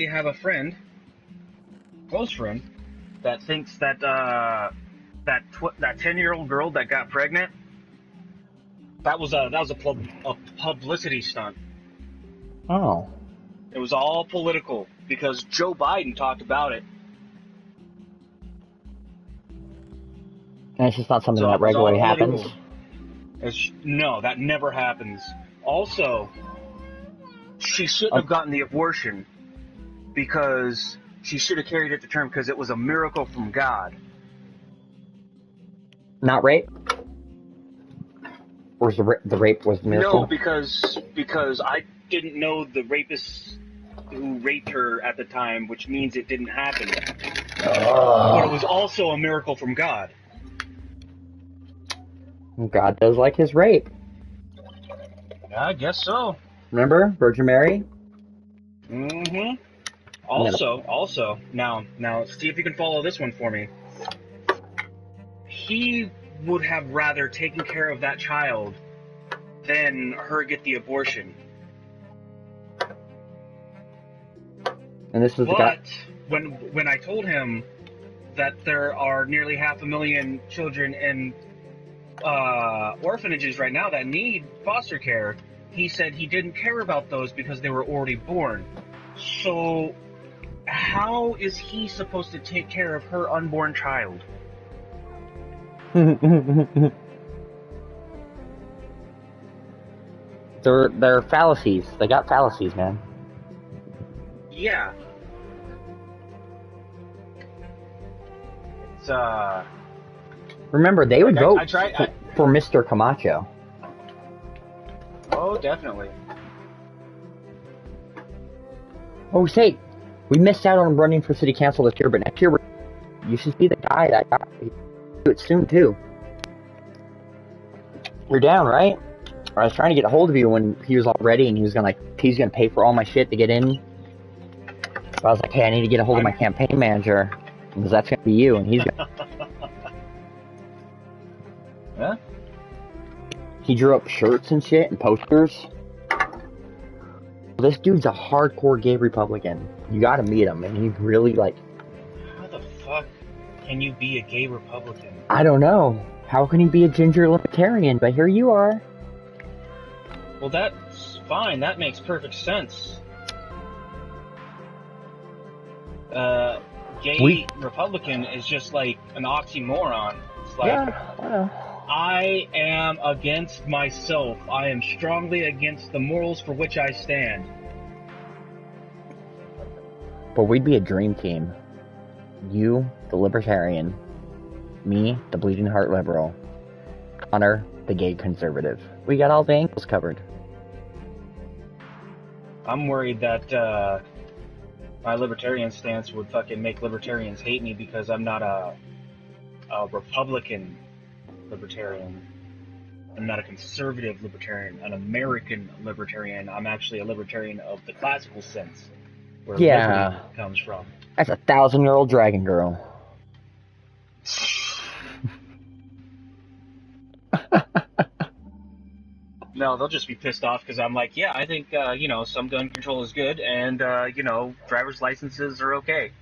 have a friend, close friend, that thinks that that 10-year-old girl that got pregnant, that was a publicity stunt. Oh. It was all political because Joe Biden talked about it. And it's just not something So that it was all regularly happens. political. No, that never happens. Also, she shouldn't have gotten the abortion because she should have carried it to term because it was a miracle from God. Not rape? Or the rape was the miracle? No, because I didn't know the rapist who raped her at the time, which means it didn't happen. But it was also a miracle from God. God does like his rape. Yeah, I guess so. Remember? Virgin Mary? Mm-hmm. Also, now, see if you can follow this one for me. He would have rather taken care of that child than her get the abortion. And this was the guy. But when I told him that there are nearly 500,000 children in orphanages right now that need foster care, he said he didn't care about those because they were already born. So how is he supposed to take care of her unborn child? They're fallacies. They got fallacies, man. Yeah. It's Remember, they would vote for Mr. Camacho. Oh, definitely. Oh, say, we missed out on running for city council this year, but next year you should be the guy that got do it soon too. You're down, right? I was trying to get a hold of you when he was all ready, and he's gonna pay for all my shit to get in. But I was like, hey, I need to get a hold of my campaign manager, because that's gonna be you, and he's gonna. Huh? He drew up shirts and shit and posters. This dude's a hardcore gay Republican. You gotta meet him, and he's really like. How the fuck can you be a gay Republican? I don't know. How can he be a ginger libertarian? But here you are. Well, that's fine. That makes perfect sense. Gay Republican is just like an oxymoron. It's like, yeah, I know. I am against myself. I am strongly against the morals for which I stand. But we'd be a dream team. You, the libertarian. Me, the bleeding heart liberal. Connor, the gay conservative. We got all the angles covered. I'm worried that my libertarian stance would fucking make libertarians hate me because I'm not a Republican libertarian. I'm not a conservative libertarian, an American libertarian. I'm actually a libertarian of the classical sense, where liberty comes from. That's 1,000-year-old dragon girl. No, they'll just be pissed off because I'm like, yeah, I think, some gun control is good, and, driver's licenses are okay.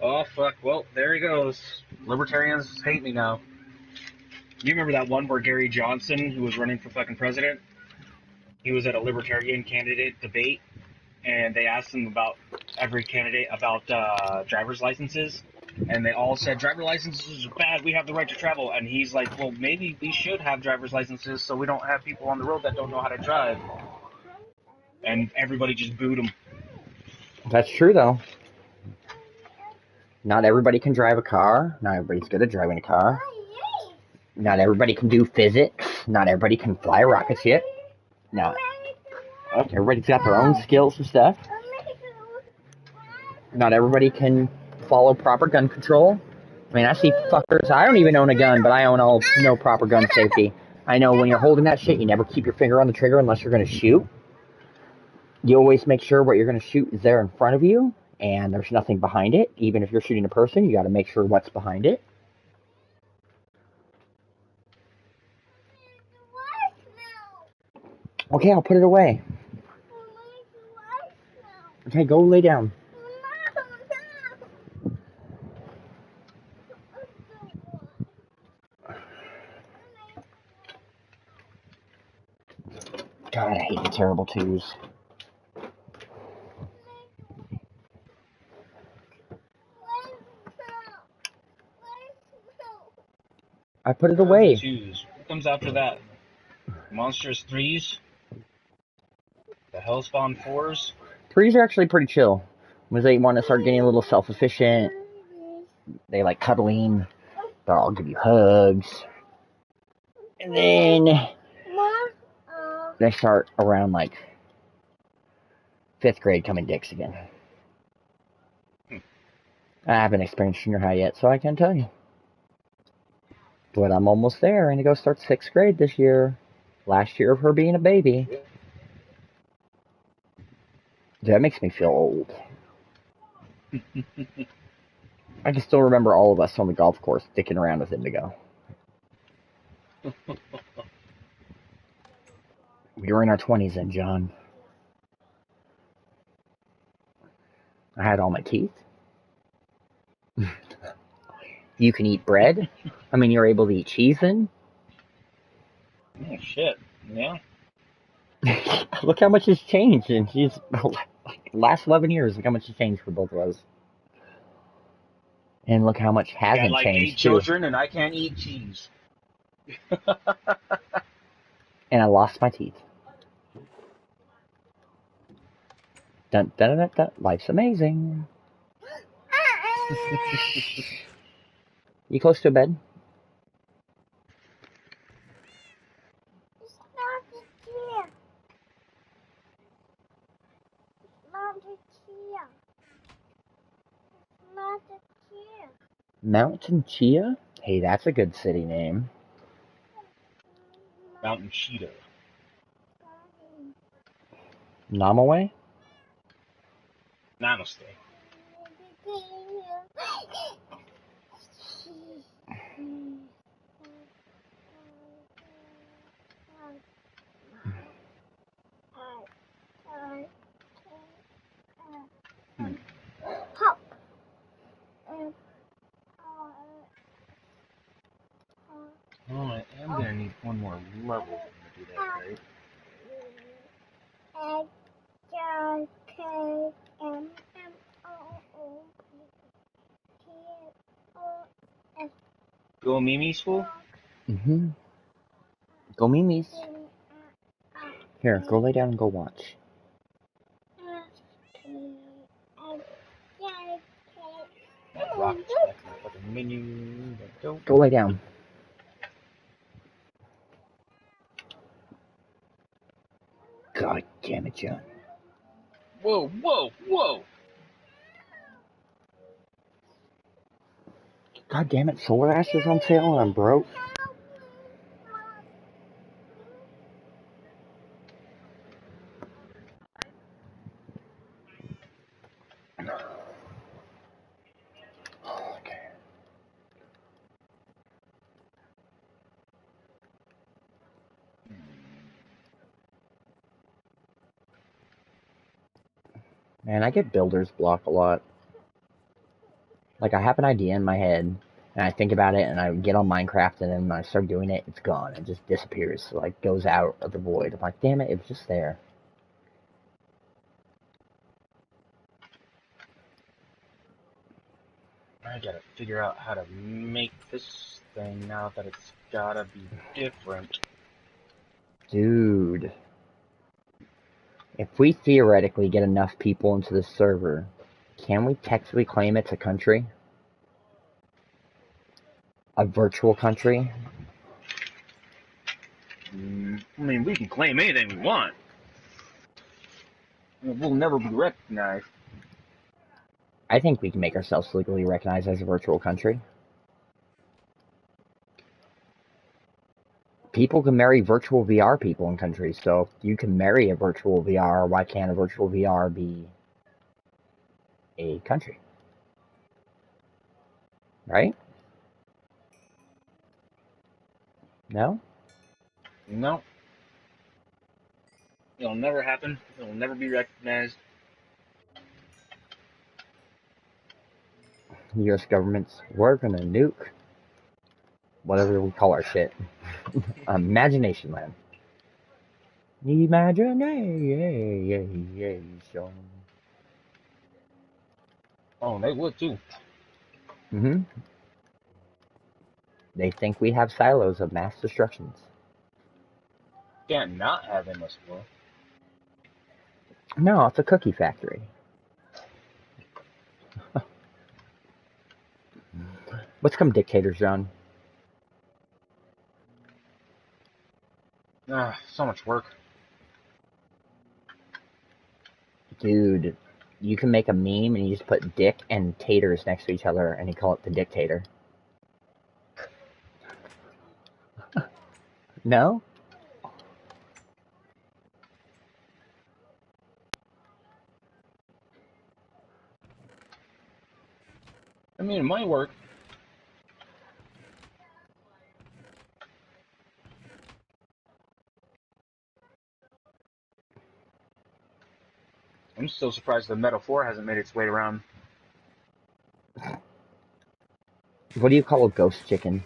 Oh, fuck, well, there he goes. Libertarians hate me now. You remember that one where Gary Johnson, who was running for fucking president, he was at a libertarian candidate debate, and they asked him about every candidate about driver's licenses, and they all said, driver's licenses are bad, we have the right to travel. And he's like, well, maybe we should have driver's licenses so we don't have people on the road that don't know how to drive. And everybody just booed him. That's true, though. Not everybody can drive a car. Not everybody's good at driving a car. Not everybody can do physics. Not everybody can fly a rocket ship. Not everybody's got their own skills and stuff. Not everybody can follow proper gun control. I mean, I see fuckers. I don't even own a gun, but I know proper gun safety. I know when you're holding that shit, you never keep your finger on the trigger unless you're going to shoot. You always make sure what you're going to shoot is there in front of you, and there's nothing behind it. Even if you're shooting a person, you got to make sure what's behind it. Okay, I'll put it away. Okay, go lay down. hate the terrible twos. I put it away. Twos. What comes after that? Monstrous threes? The Hellspawn fours? Threes are actually pretty chill. When they want to start getting a little self-efficient, they like cuddling. They'll all give you hugs. And then they start around like 5th grade coming dicks again. I haven't experienced junior high yet, so I can't tell you. But I'm almost there. Indigo starts 6th grade this year. Last year of her being a baby. That makes me feel old. I can still remember all of us on the golf course dicking around with Indigo. We were in our 20s then, John. I had all my teeth. You can eat bread. I mean, you're able to eat cheese then. Oh, shit. Yeah. Look how much has changed in these last 11 years. Look how much has changed for both of us. And look how much hasn't Got like changed, 8 too. children and I can't eat cheese. And I lost my teeth. Dun, dun, dun, dun. Life's amazing. You close to a bed? Mountain Chia? Hey, that's a good city name. Mountain Cheetah. Namaway? Namaste. Oh, I am gonna need one more level to do that, right? Go Mimi school? Mm-hmm. Go Mimi's. Here, go lay down and go watch. That rocket's back in my fucking menu. Go lay down. God damn it, John. Whoa, whoa, whoa! God damn it, Solar Ash is on sale and I'm broke. Okay. Man, I get builder's block a lot. Like, I have an idea in my head, and I think about it, and I get on Minecraft, and then when I start doing it, it's gone. It just disappears. So, like, goes out of the void. I'm like, damn it, it was just there. I gotta figure out how to make this thing now that it's gotta be different. Dude. If we theoretically get enough people into the server, can we technically claim it's a country? A virtual country? I mean, we can claim anything we want. We'll never be recognized. I think we can make ourselves legally recognized as a virtual country. People can marry virtual VR people in countries, so if you can marry a virtual VR, why can't a virtual VR be a country? Right? No? No. It'll never happen. It'll never be recognized. The US government's, we're gonna nuke whatever we call our shit. Imagination land. Imagination. Oh, they would too. Mm-hmm. They think we have silos of mass destructions. Can't not have endless flow. No, it's a cookie factory. Let's come dictators, John. So much work. Dude, you can make a meme and you just put dick and taters next to each other and you call it the dictator. No? I mean, it might work. I'm still surprised the Metal 4 hasn't made its way around. What do you call a ghost chicken?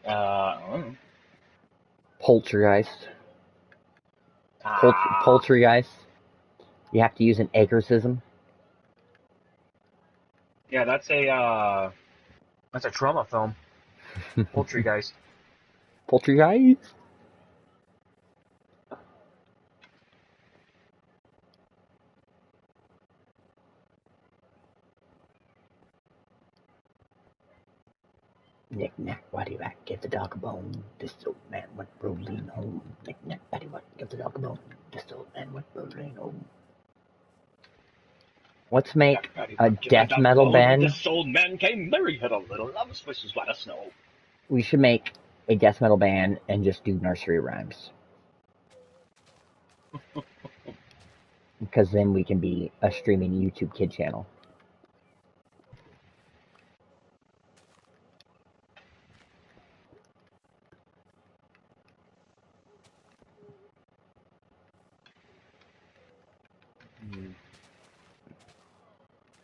I don't know. Poltergeist. Ah, Poultrygeist. You have to use an exorcism. yeah, that's a trauma film. Poultrygeist. Poultrygeist? Knick-knack, paddywhack, give the dog a bone. This old man went rolling home. Knick-knack, paddywhack, give the dog a bone. This old man went rolling home. Let's make a death metal band. This old man came, Mary had a little love, swishes white as snow. We should make a death metal band and just do nursery rhymes. Because then we can be a streaming YouTube kid channel.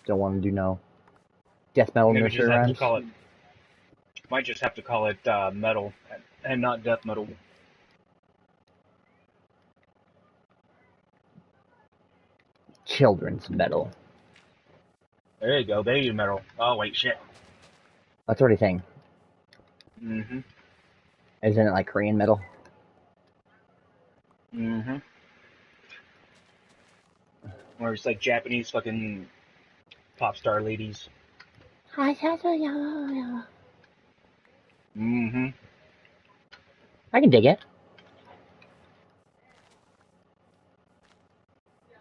Don't want to do no death metal Maybe nursery just have to rhymes. call it. Might just have to call it metal and not death metal. Children's metal. There you go, baby metal. Oh wait, shit. That's already a thing. Mm-hmm. Isn't it like Korean metal? Mm-hmm. Or it's like Japanese fucking pop star ladies. Mm-hmm. I can dig it.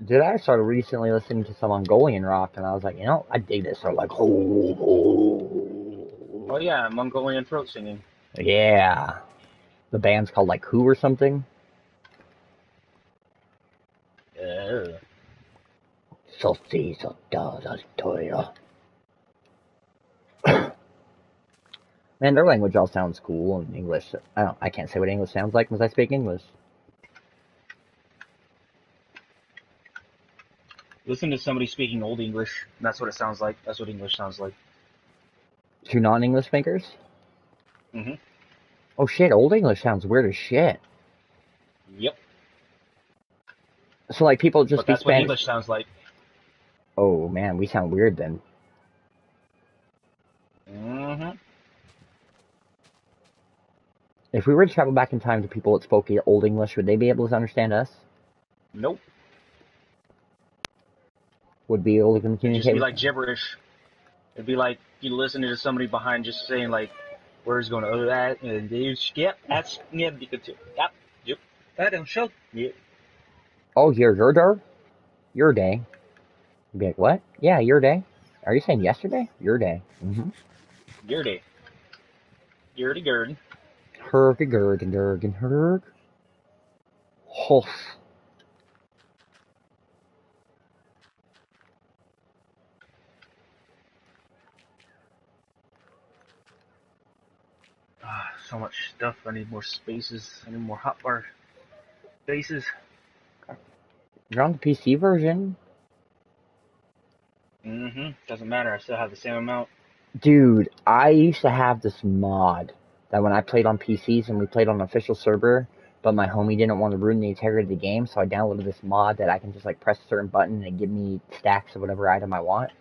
Dude, I started recently listening to some Mongolian rock, and I was like, you know, I dig this. They're like, Oh yeah, Mongolian throat singing. yeah. The band's called like Who or something. Man, their language all sounds cool in English. I can't say what English sounds like because I speak English. Listen to somebody speaking Old English. That's what it sounds like. That's what English sounds like. To non-English speakers? Mm-hmm. Oh shit, Old English sounds weird as shit. Yep. So like people just But speak that's what Spanish. English sounds like. Oh man, we sound weird then. Mm-hmm. If we were to travel back in time to people that spoke Old English, would they be able to understand us? Nope. Would be able to It'd communicate just be with like gibberish. It'd be like you listening to somebody behind just saying like words going, oh that and yep, that's yeah, because yep. That don't show. Yep. Oh, your day? Your day. You'd be like, what? Yeah, your day. Are you saying yesterday? Your day. Mm-hmm. Your day. Yurdy gurd. Herg and herg. Hof. So much stuff. I need more spaces. I need more hotbar spaces. You're on the PC version. Mm-hmm. Doesn't matter. I still have the same amount. Dude, I used to have this mod that when I played on PCs and we played on an official server, but my homie didn't want to ruin the integrity of the game, so I downloaded this mod that I can just like press a certain button and give me stacks of whatever item I want.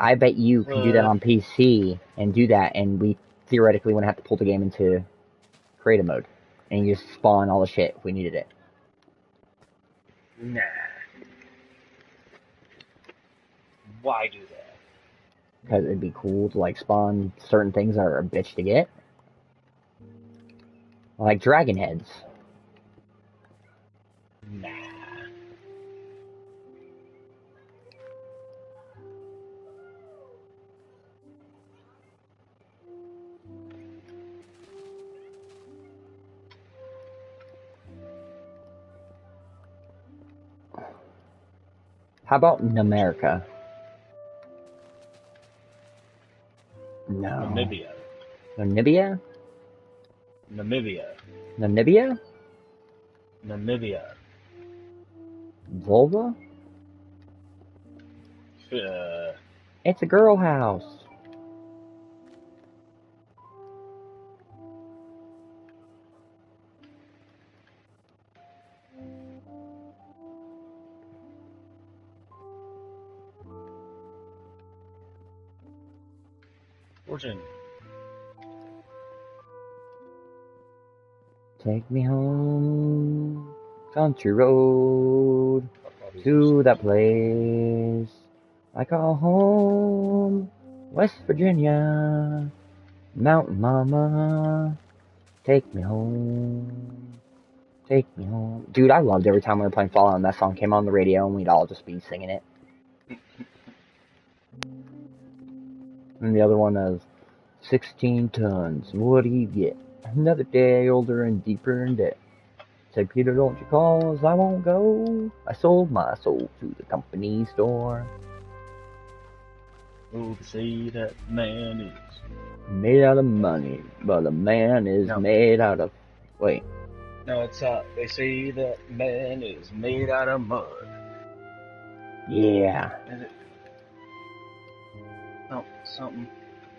I bet you can do that on PC and do that, and we theoretically wouldn't have to pull the game into creative mode, and you just spawn all the shit if we needed it. Nah. Why do that? Because it'd be cool to like spawn certain things that are a bitch to get. Like dragon heads. Nah. How about Namerica? No. Namibia. Namibia? Namibia. Namibia? Namibia. Volva? It's a girl house. Fortune. Take me home, country road, to that place I call home, West Virginia, Mountain Mama. Take me home, take me home. Dude, I loved every time we were playing Fallout and that song came on the radio and we'd all just be singing it. And the other one is 16 tons. What do you get? Another day older and deeper in debt. Say, Peter, don't you call, as I won't go. I sold my soul to the company store. Oh, to say that man is made out of money, but a man is made out of... Wait. No, it's they say that man is made out of mud. Yeah. Is it? No, something.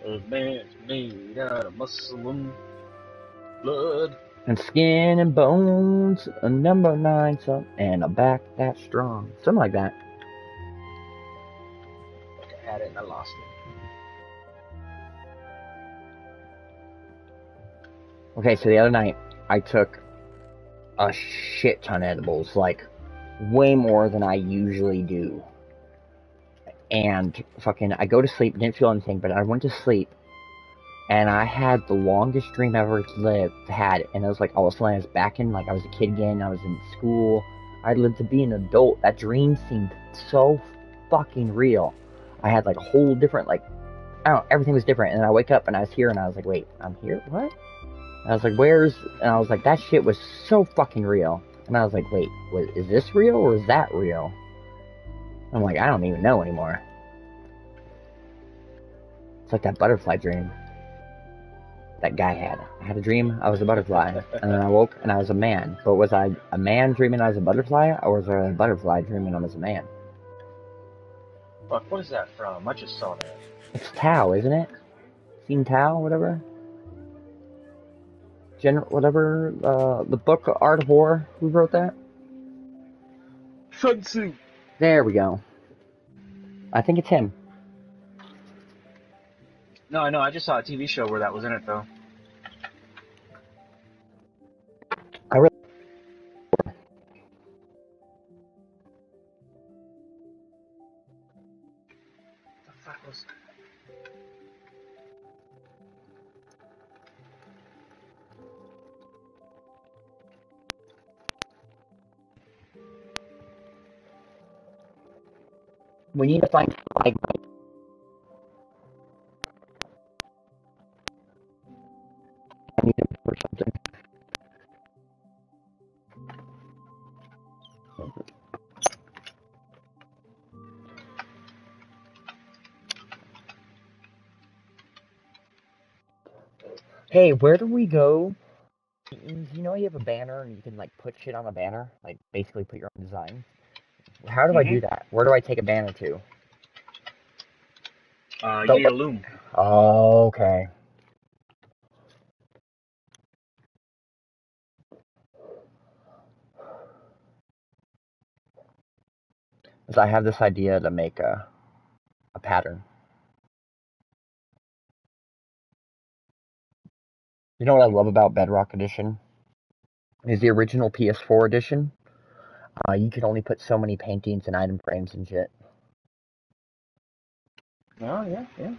A man's made out of muscle and blood. And skin and bones, a number 9 something, and a back that's strong. Something like that. Like I had it and I lost it. Okay, so the other night, I took a shit ton of edibles, like, way more than I usually do. And fucking, I go to sleep, didn't feel anything, but I went to sleep, and I had the longest dream I ever had, and it was like all of a sudden I was back in, like I was a kid again, I was in school, I lived to be an adult. That dream seemed so fucking real. I had like a whole different, like, I don't know, everything was different, and then I wake up and I was here, and I was like, wait, I'm here? What? And I was like, and I was like, that shit was so fucking real. And I was like, wait, is this real or is that real? I'm like, I don't even know anymore. It's like that butterfly dream that guy had. I had a dream I was a butterfly, and then I woke and I was a man. But was I a man dreaming I was a butterfly, or was I a butterfly dreaming I was a man? Fuck, what is that from? I just saw that. It's Tao, isn't it? Seen Tao, whatever? The book Art of War. Who wrote that? Sun Tzu. There we go. I think it's him. No, I know. I just saw a TV show where that was in it, though. The fuck was... We need to find like I need to for something. Hey, where do we go? You know you have a banner and you can like put shit on a banner, like basically put your own design. How do I do that? Where do I take a banner to? You need a loom. Oh, okay. is I have this idea to make a pattern. You know what I love about Bedrock Edition? Is the original PS4 edition. You could only put so many paintings and item frames and shit. Oh, yeah, yeah.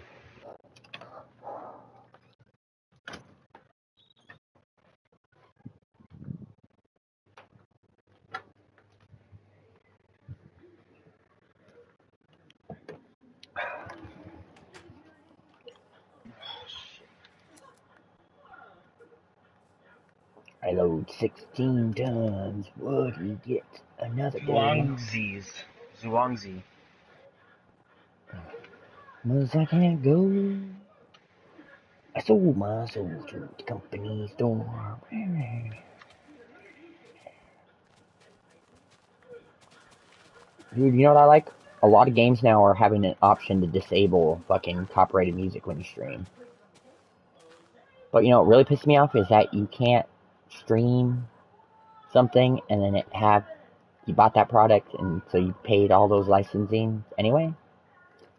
I load 16 tons. What do you get? Another day. Zhuangzi. Cause I can't go. I sold my soul to the company store. Dude, you know what I like? A lot of games now are having an option to disable fucking copyrighted music when you stream. But you know what really pisses me off is that you can't stream something and then you bought that product and so you paid all those licensing anyway.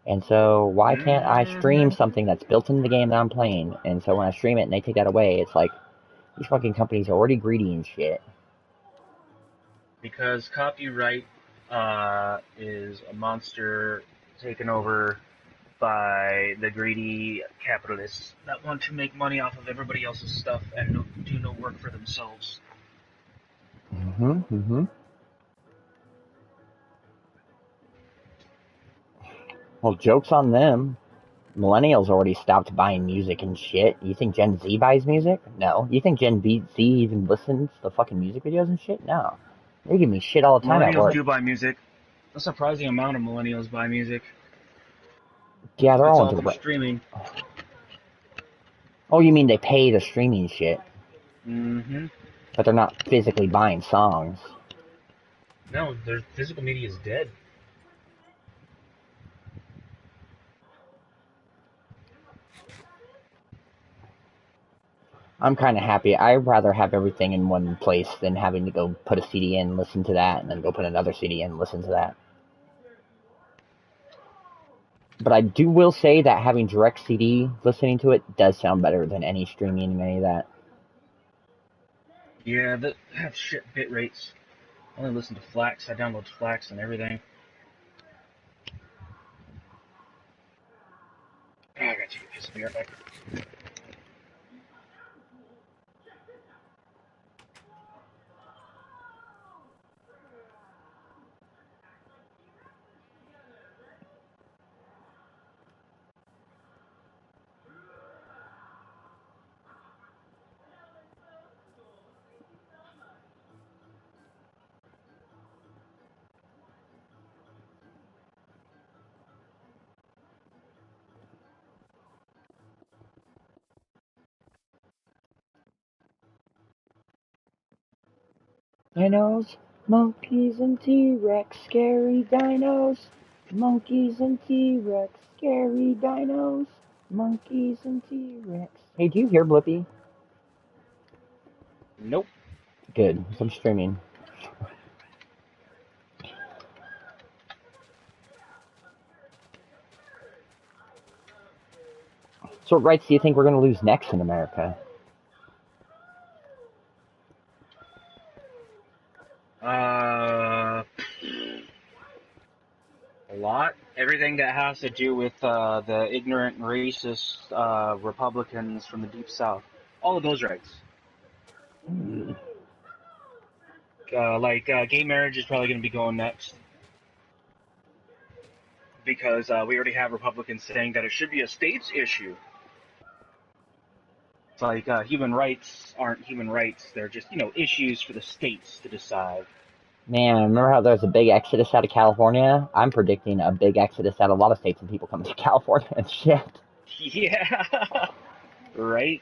And so why can't I stream something that's built into the game that I'm playing? And so when I stream it and they take that away, it's like these fucking companies are already greedy and shit. Because copyright is a monster taken over by the greedy capitalists that want to make money off of everybody else's stuff and do no work for themselves. Well, joke's on them. Millennials already stopped buying music and shit. You think Gen Z buys music? No. You think Gen Z even listens to fucking music videos and shit? No. They give me shit all the time at Millennials work. do buy music. A surprising amount of millennials buy music. Yeah, they're It's all all from direct. streaming. Oh, you mean they pay the streaming shit? Mm-hmm. But they're not physically buying songs. No, their physical media is dead. I'm kind of happy. I'd rather have everything in one place than having to go put a CD in, listen to that, and then go put another CD in, listen to that. But I will say that having direct CD, listening to it, does sound better than any streaming and any of that. Yeah, that have shit bit rates. I only listen to Flax. I download Flax and everything. Oh, I got to take a piss. Be right back. Dinos, monkeys and T-Rex, scary dinos. Monkeys and T-Rex, scary dinos. Monkeys and T-Rex. Hey, do you hear Blippi? Nope. Good, I'm streaming. So what rights do you think we're going to lose next in America? A lot. Everything that has to do with the ignorant and racist Republicans from the Deep South. All of those rights. Gay marriage is probably going to be going next. Because we already have Republicans saying that it should be a states issue. It's like human rights aren't human rights. They're just, issues for the states to decide. Man, remember how there's a big exodus out of California? I'm predicting a big exodus out of a lot of states and people coming to California and shit. Yeah. Right?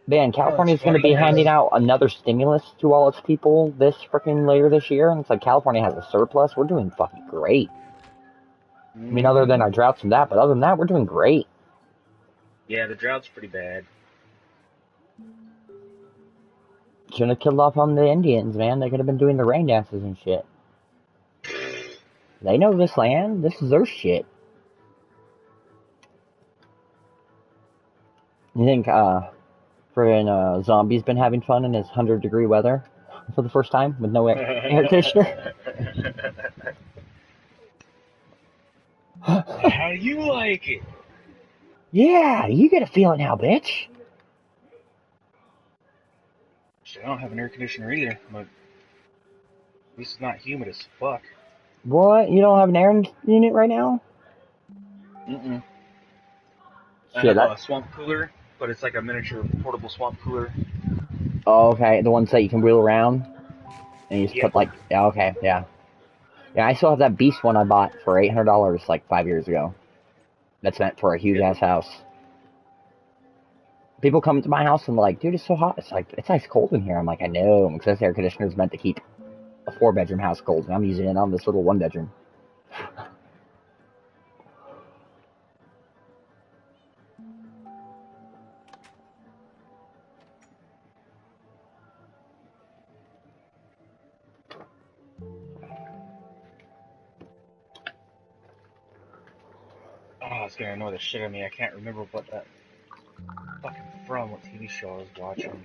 Man, California's going to be handing out another stimulus to all its people this freaking later this year, and it's like California has a surplus. We're doing fucking great. I mean, other than our droughts and that, but other than that, we're doing great. Yeah, the drought's pretty bad. Shouldn't have killed off on the Indians, man. They could have been doing the rain dances and shit. They know this land. This is their shit. You think, friggin' Zombie's been having fun in his 100-degree weather for the first time with no air conditioner? How you like it? Yeah, you get a feeling now, bitch. Shit, I don't have an air conditioner either, but at least it's not humid as fuck. What? You don't have an air unit right now? Mm-mm. I Shit, have a swamp cooler, but it's like a miniature portable swamp cooler. Oh, okay. The ones that you can wheel around? And you just Yeah. put like... Yeah, okay, yeah. Yeah, I still have that Beast one I bought for $800 like 5 years ago. That's meant for a huge-ass house. People come to my house and like, dude, it's so hot. It's like, it's ice cold in here. I'm like, I know, because this air conditioner is meant to keep a 4-bedroom house cold, and I'm using it on this little 1-bedroom. Oh, it's gonna annoy the shit out of me. I can't remember what that fucking what TV show I was watching.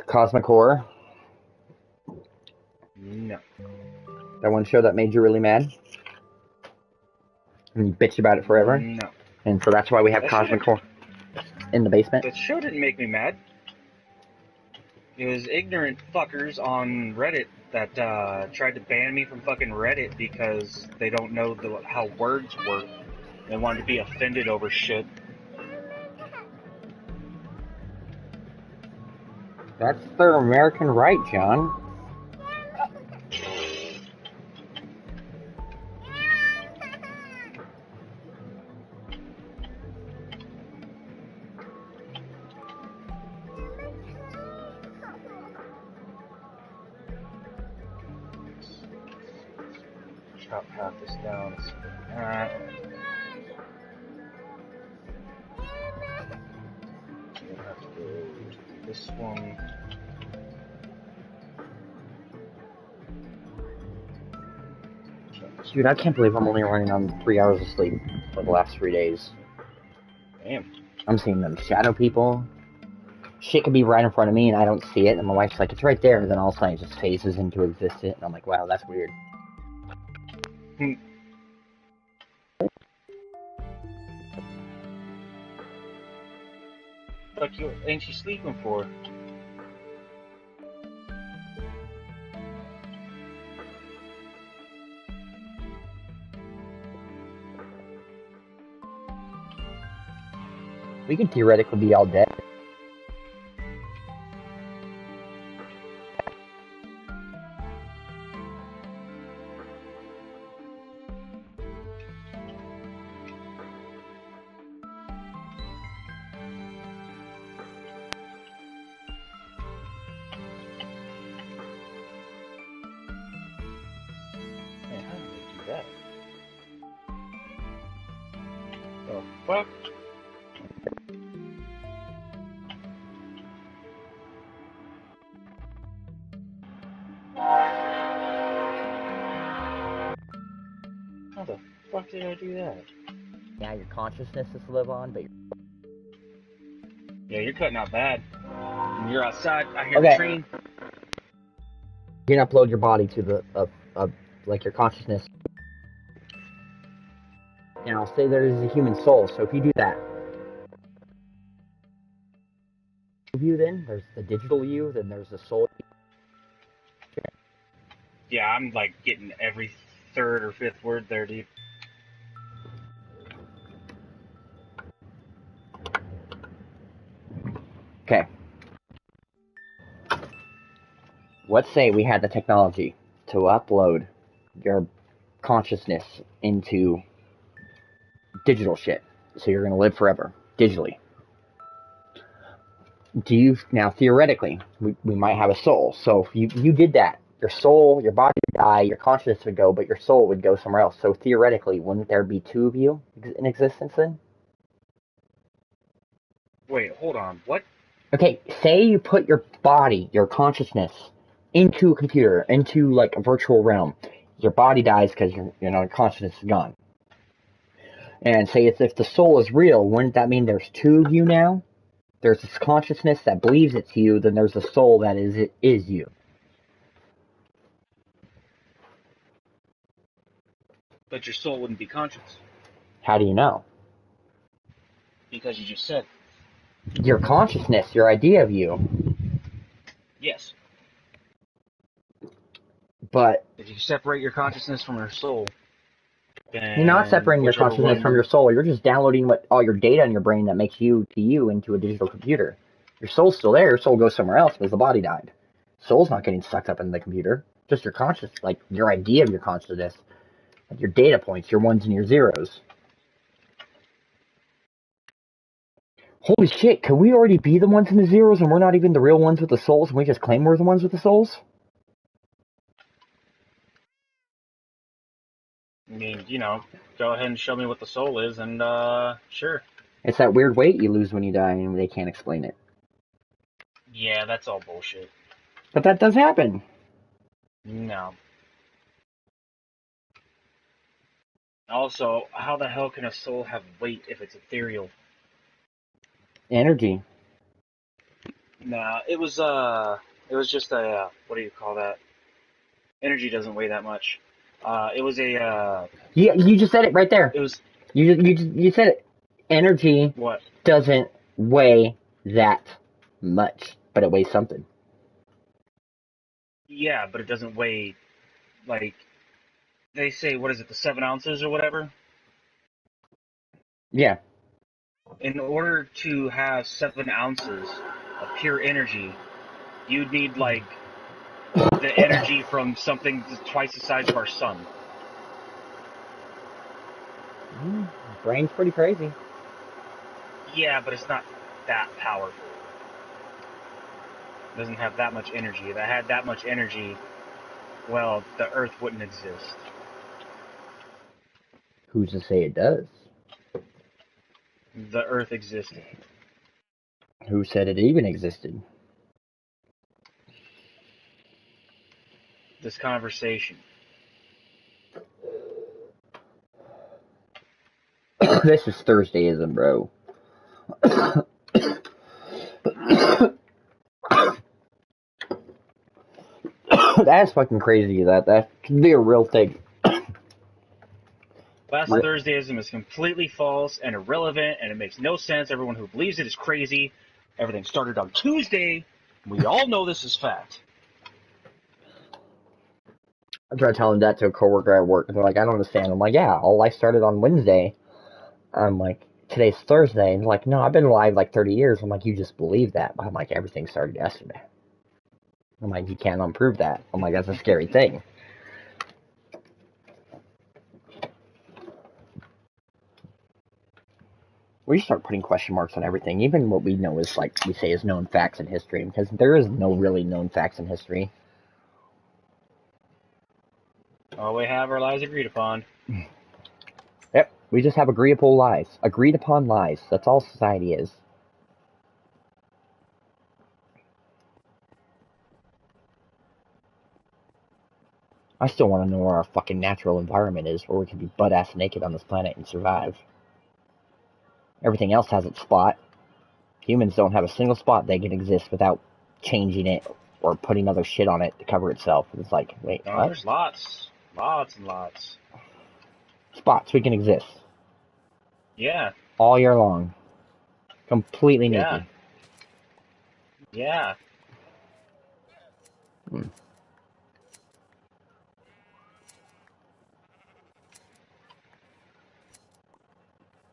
Cosmic Horror. No. That one show that made you really mad? And you bitch about it forever? No. And so that's why we have Cosmic Horror in the basement? That show didn't make me mad. It was ignorant fuckers on Reddit that tried to ban me from fucking Reddit because they don't know how words work. They wanted to be offended over shit. That's their American right, John. Chop half this down. We'll have to go this one. Dude, I can't believe I'm only running on 3 hours of sleep for the last 3 days. Damn. I'm seeing them shadow people. Shit could be right in front of me and I don't see it, and my wife's like, it's right there, and then all of a sudden it just phases into existence, and I'm like, wow, that's weird. Fuck you, ain't you sleeping for? We could theoretically be all dead. Man, how did they do that? The fuck? How the fuck did I do that? Yeah, your consciousness is to live on, but Yeah, you're cutting out bad. When you're outside, I hear the train. you can upload your body to the, like your consciousness. Now, say there is a human soul, so if you do that, you then, there's the digital you, then there's the soul. Yeah, I'm like getting every third or fifth word there, dude. Okay. Let's say we had the technology to upload your consciousness into digital shit. So you're going to live forever, digitally. Do you, now theoretically, we might have a soul. So if you did that, your soul, your body would die, your consciousness would go, but your soul would go somewhere else. So theoretically, wouldn't there be two of you in existence then? Wait, hold on. What? Okay, say you put your body, your consciousness, into a computer, into like a virtual realm. Your body dies because your consciousness is gone. And say if the soul is real, wouldn't that mean there's two of you now? There's this consciousness that believes it's you, then there's a soul that is you. But your soul wouldn't be conscious. How do you know? Because you just said. Your consciousness, your idea of you. Yes. But If you separate your consciousness from your soul, you're not then separating your whichever consciousness from one. your soul. You're just downloading all your data in your brain that makes you to you into a digital computer. Your soul's still there. Your soul goes somewhere else because the body died. Soul's not getting sucked up into the computer. Just your conscious, like your idea of your consciousness, like your data points, your ones and your zeros. Holy shit, can we already be the ones and the zeros and we're not even the real ones with the souls and we just claim we're the ones with the souls? I mean, go ahead and show me what the soul is, and sure. It's that weird weight you lose when you die and they can't explain it. Yeah, that's all bullshit. But that does happen. No. Also, how the hell can a soul have weight if it's ethereal? Energy. Nah, it was just a, what do you call that? Energy doesn't weigh that much. It was You just said it right there. it was, You said it. Energy what? doesn't weigh that much, but it weighs something. Yeah, but it doesn't weigh, like, they say, what is it, the 7 ounces or whatever? Yeah. In order to have 7 ounces of pure energy, you'd need, like, the energy from something twice the size of our sun. Brain's pretty crazy. Yeah, but it's not that powerful. It doesn't have that much energy. If it had that much energy, well, the Earth wouldn't exist. Who's to say it does? The Earth existed. Who said it even existed? This conversation. This is Thursdayism, bro. That's fucking crazy. That could be a real thing. Last Thursdayism is completely false and irrelevant, and it makes no sense. Everyone who believes it is crazy. Everything started on Tuesday. We all know this is fact. I tried telling that to a coworker at work, and they're like, "I don't understand." I'm like, "Yeah, all life started on Wednesday." I'm like, "Today's Thursday," and they're like, "No, I've been alive like 30 years." I'm like, "You just believe that?" But I'm like, "Everything started yesterday." I'm like, "You can't unprove that." I'm like, "That's a scary thing." We start putting question marks on everything, even what we know is like we say is known facts in history, because there is no really known facts in history. All we have are lies agreed upon. Yep, we just have agreeable lies, agreed upon lies. That's all society is. I still want to know where our fucking natural environment is, where we can be butt ass naked on this planet and survive. Everything else has its spot. Humans don't have a single spot they can exist without changing it or putting other shit on it to cover itself. It's like, wait, No, what? there's lots. Lots and lots. Spots we can exist Yeah. all year long, completely Yeah. naked. Yeah. Hmm.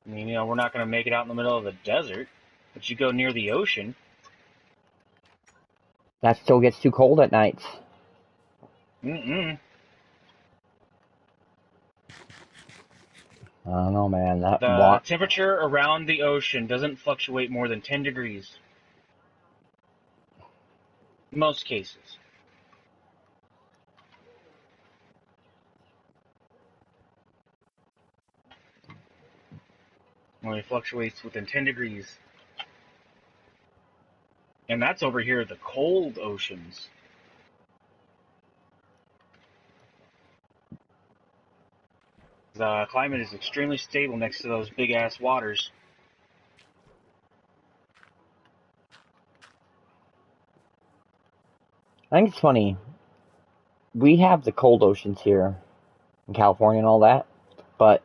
I mean, we're not going to make it out in the middle of the desert, but you go near the ocean. That still gets too cold at nights. Mm-mm. I don't know, man. That The temperature around the ocean doesn't fluctuate more than 10 degrees. In most cases. Only fluctuates within 10 degrees. And that's over here, the cold oceans. The climate is extremely stable next to those big ass waters. I think it's funny. We have the cold oceans here in California and all that, but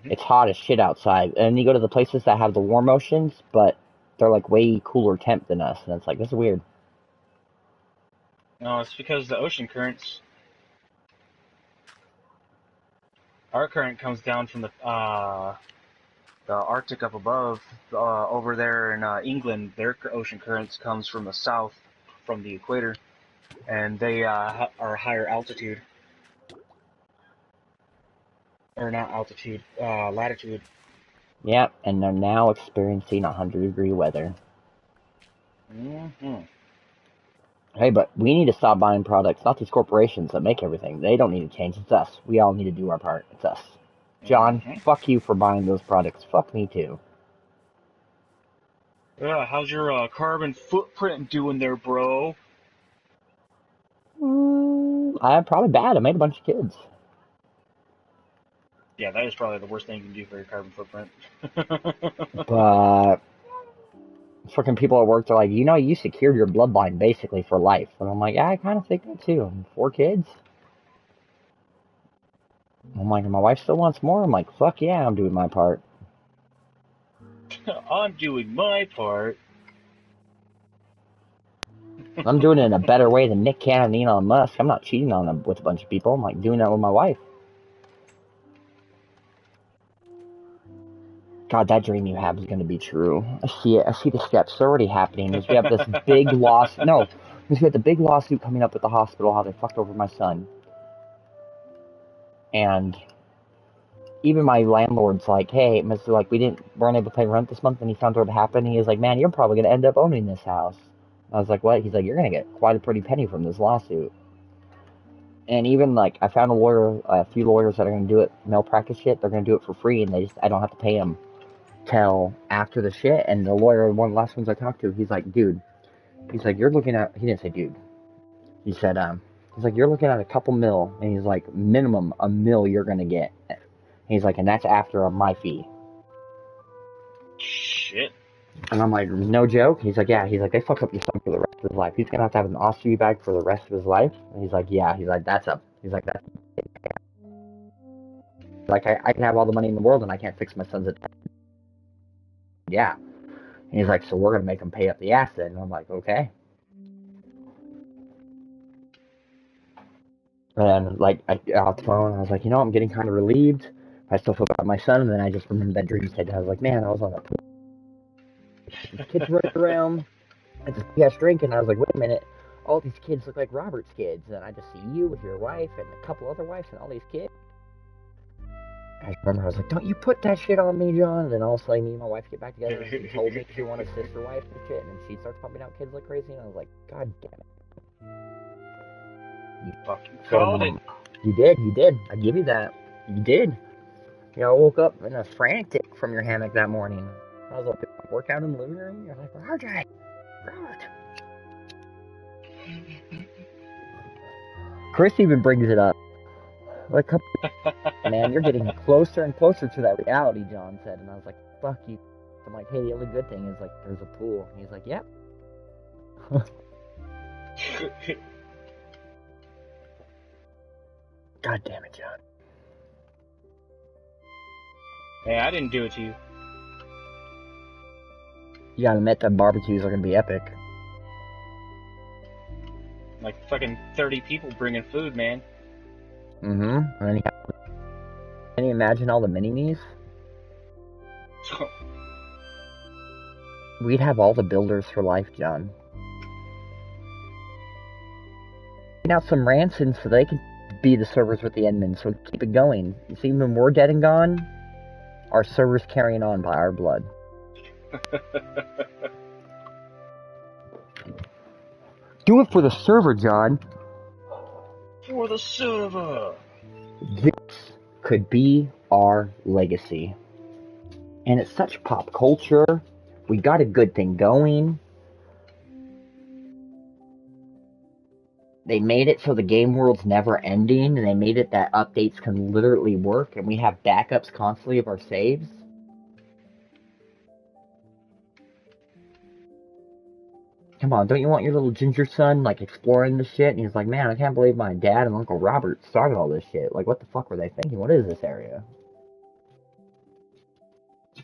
Mm-hmm. it's hot as shit outside. And you go to the places that have the warm oceans, but they're like way cooler temp than us, and it's like, this is weird. No, it's because the ocean currents. Our current comes down from the Arctic up above. Over there in England, their ocean currents comes from the south, from the equator, and they are higher altitude, or not altitude, latitude. Yep, and they're now experiencing 100-degree weather. Mm-hmm. Hey, but we need to stop buying products, not these corporations that make everything. They don't need to change. It's us. We all need to do our part. It's us. John, Mm-hmm. fuck you for buying those products. Fuck me too. How's your carbon footprint doing there, bro? I'm probably bad. I made a bunch of kids. Yeah, that is probably the worst thing you can do for your carbon footprint. But fucking people at work, they're like, you secured your bloodline basically for life. And I'm like, yeah, I kind of think that too. 4 kids. I'm like, my wife still wants more. I'm like, fuck yeah, I'm doing my part. I'm doing my part. I'm doing it in a better way than Nick Cannon and Elon Musk. I'm not cheating on them with a bunch of people. I'm like doing that with my wife. God, that dream you have is going to be true. I see it. I see the steps. They're already happening. We have this big loss. No, we have the big lawsuit coming up at the hospital. How they fucked over my son. And even my landlord's like, hey, Mister, like, weren't able to pay rent this month, and he found out what happened. And he was like, man, you're probably going to end up owning this house. I was like, what? He's like, you're going to get quite a pretty penny from this lawsuit. And even like, I found a few lawyers that are going to do it malpractice shit. They're going to do it for free, and I don't have to pay them till after the shit. And the lawyer, one of the last ones I talked to, he's like, dude, he's like, you're looking at, he didn't say dude, he said, he's like, you're looking at a couple mil, and he's like, minimum a mil you're gonna get. And he's like, and that's after my fee. Shit. And I'm like, no joke. He's like, yeah. He's like, they fucked up your son for the rest of his life. He's gonna have to have an ostomy bag for the rest of his life. And he's like, yeah. He's like, that's like, I can have all the money in the world and I can't fix my son's attack. Yeah. And he's like, so we're gonna make him pay up the ass then. And I'm like, okay. And like, I got off the phone. I was like, I'm getting kind of relieved. I still feel about my son. And then I just remembered that dream state. I was like, man, I was on that pool. Kids running around. I just got drinking. I was like, wait a minute. All these kids look like Robert's kids. And I just see you with your wife and a couple other wives and all these kids. I remember I was like, don't you put that shit on me, John. And then all of a sudden, me and my wife get back together. And she told me she wanted a sister wife and shit. And then she starts pumping out kids like crazy. And I was like, God damn it. You fucking called it. You did. I give you that. You did. I woke up in a frantic from your hammock that morning. I was like, work out in the living room. You're like, RJ, Robert. Chris even brings it up. Like, man, you're getting closer and closer to that reality, John said. And I was like, fuck you. I'm like, hey, the only good thing is, like, there's a pool. And he's like, yep. God damn it, John. Hey, I didn't do it to you. You gotta admit that barbecues are gonna be epic. Like fucking 30 people bringing food, man. Mm-hmm. And then can you imagine all the mini-me's? We'd have all the builders for life, John. Now some Ranson so they can be the servers with the admins, so keep it going. You see, when we're dead and gone, our servers carrying on by our blood. Do it for the server, John. For the server. This could be our legacy. And it's such pop culture. We got a good thing going. They made it so the game world's never ending, and they made it that updates can literally work, and we have backups constantly of our saves. Come on, don't you want your little ginger son, like, exploring this shit? And he's like, man, I can't believe my dad and Uncle Robert started all this shit. Like, what the fuck were they thinking? What is this area?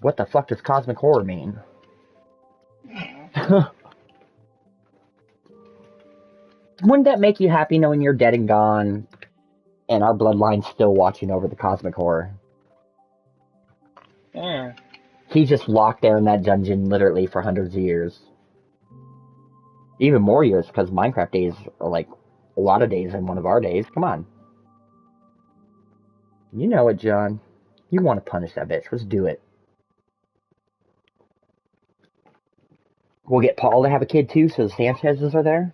What the fuck does cosmic horror mean? Wouldn't that make you happy knowing you're dead and gone, and our bloodline's still watching over the cosmic horror? Yeah. He's just locked there in that dungeon literally for hundreds of years. Even more years, because Minecraft days are like a lot of days in one of our days. Come on. You know it, John. You want to punish that bitch. Let's do it. We'll get Paul to have a kid too, so the Sanchez's are there.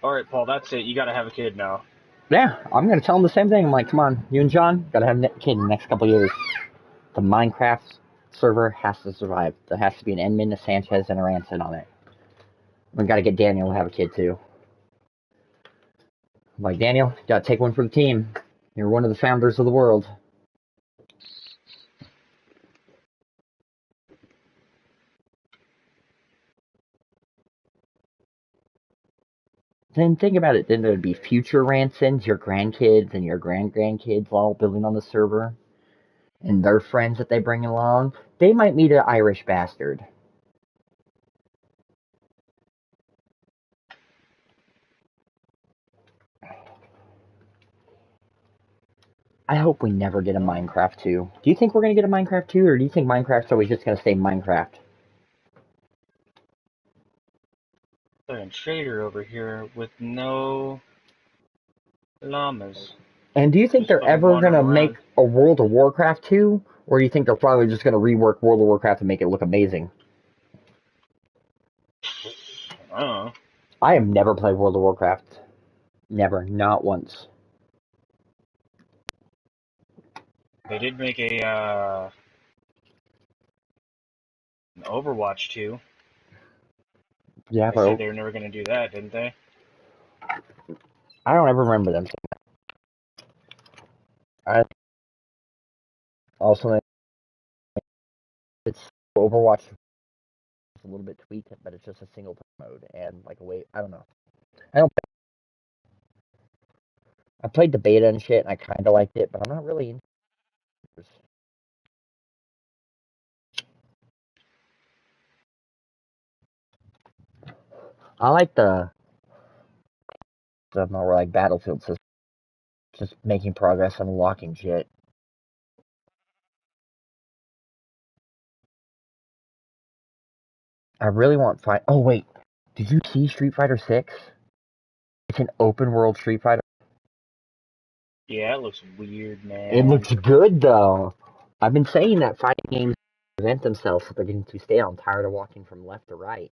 All right, Paul, that's it. You got to have a kid now. Yeah, I'm going to tell him the same thing. I'm like, come on, you and John got to have a kid in the next couple of years. The Minecraft server has to survive. There has to be an Enman, a Sanchez, and a Ranson on it. We got to get Daniel to have a kid too. I'm like, Daniel, you got to take one for the team. You're one of the founders of the world. Then think about it. Then there'd be future Ransons, your grandkids and your grand-grandkids all building on the server. And their friends that they bring along. They might meet an Irish bastard. I hope we never get a Minecraft 2. Do you think we're going to get a Minecraft 2, or do you think Minecraft's always just going to stay Minecraft? There's a shader over here with no llamas. And do you think they're ever going to make a World of Warcraft 2, or do you think they're probably just going to rework World of Warcraft and make it look amazing? I don't know. I have never played World of Warcraft. Never. Not once. They did make an Overwatch 2. Yeah, They said they were never going to do that, didn't they? I don't ever remember them saying that. I also, it's Overwatch a little bit tweaked, but it's just a single player mode and like a way. I don't know. I played the beta and shit, and I kind of liked it, but I'm not really into it. I like the more like Battlefield system, just making progress and unlocking shit. I really want fight. Oh wait, did you see Street Fighter 6? It's an open world Street Fighter. Yeah, it looks weird, man. It looks good though. I've been saying that fighting games prevent themselves so they're getting too stale. I'm tired of walking from left to right.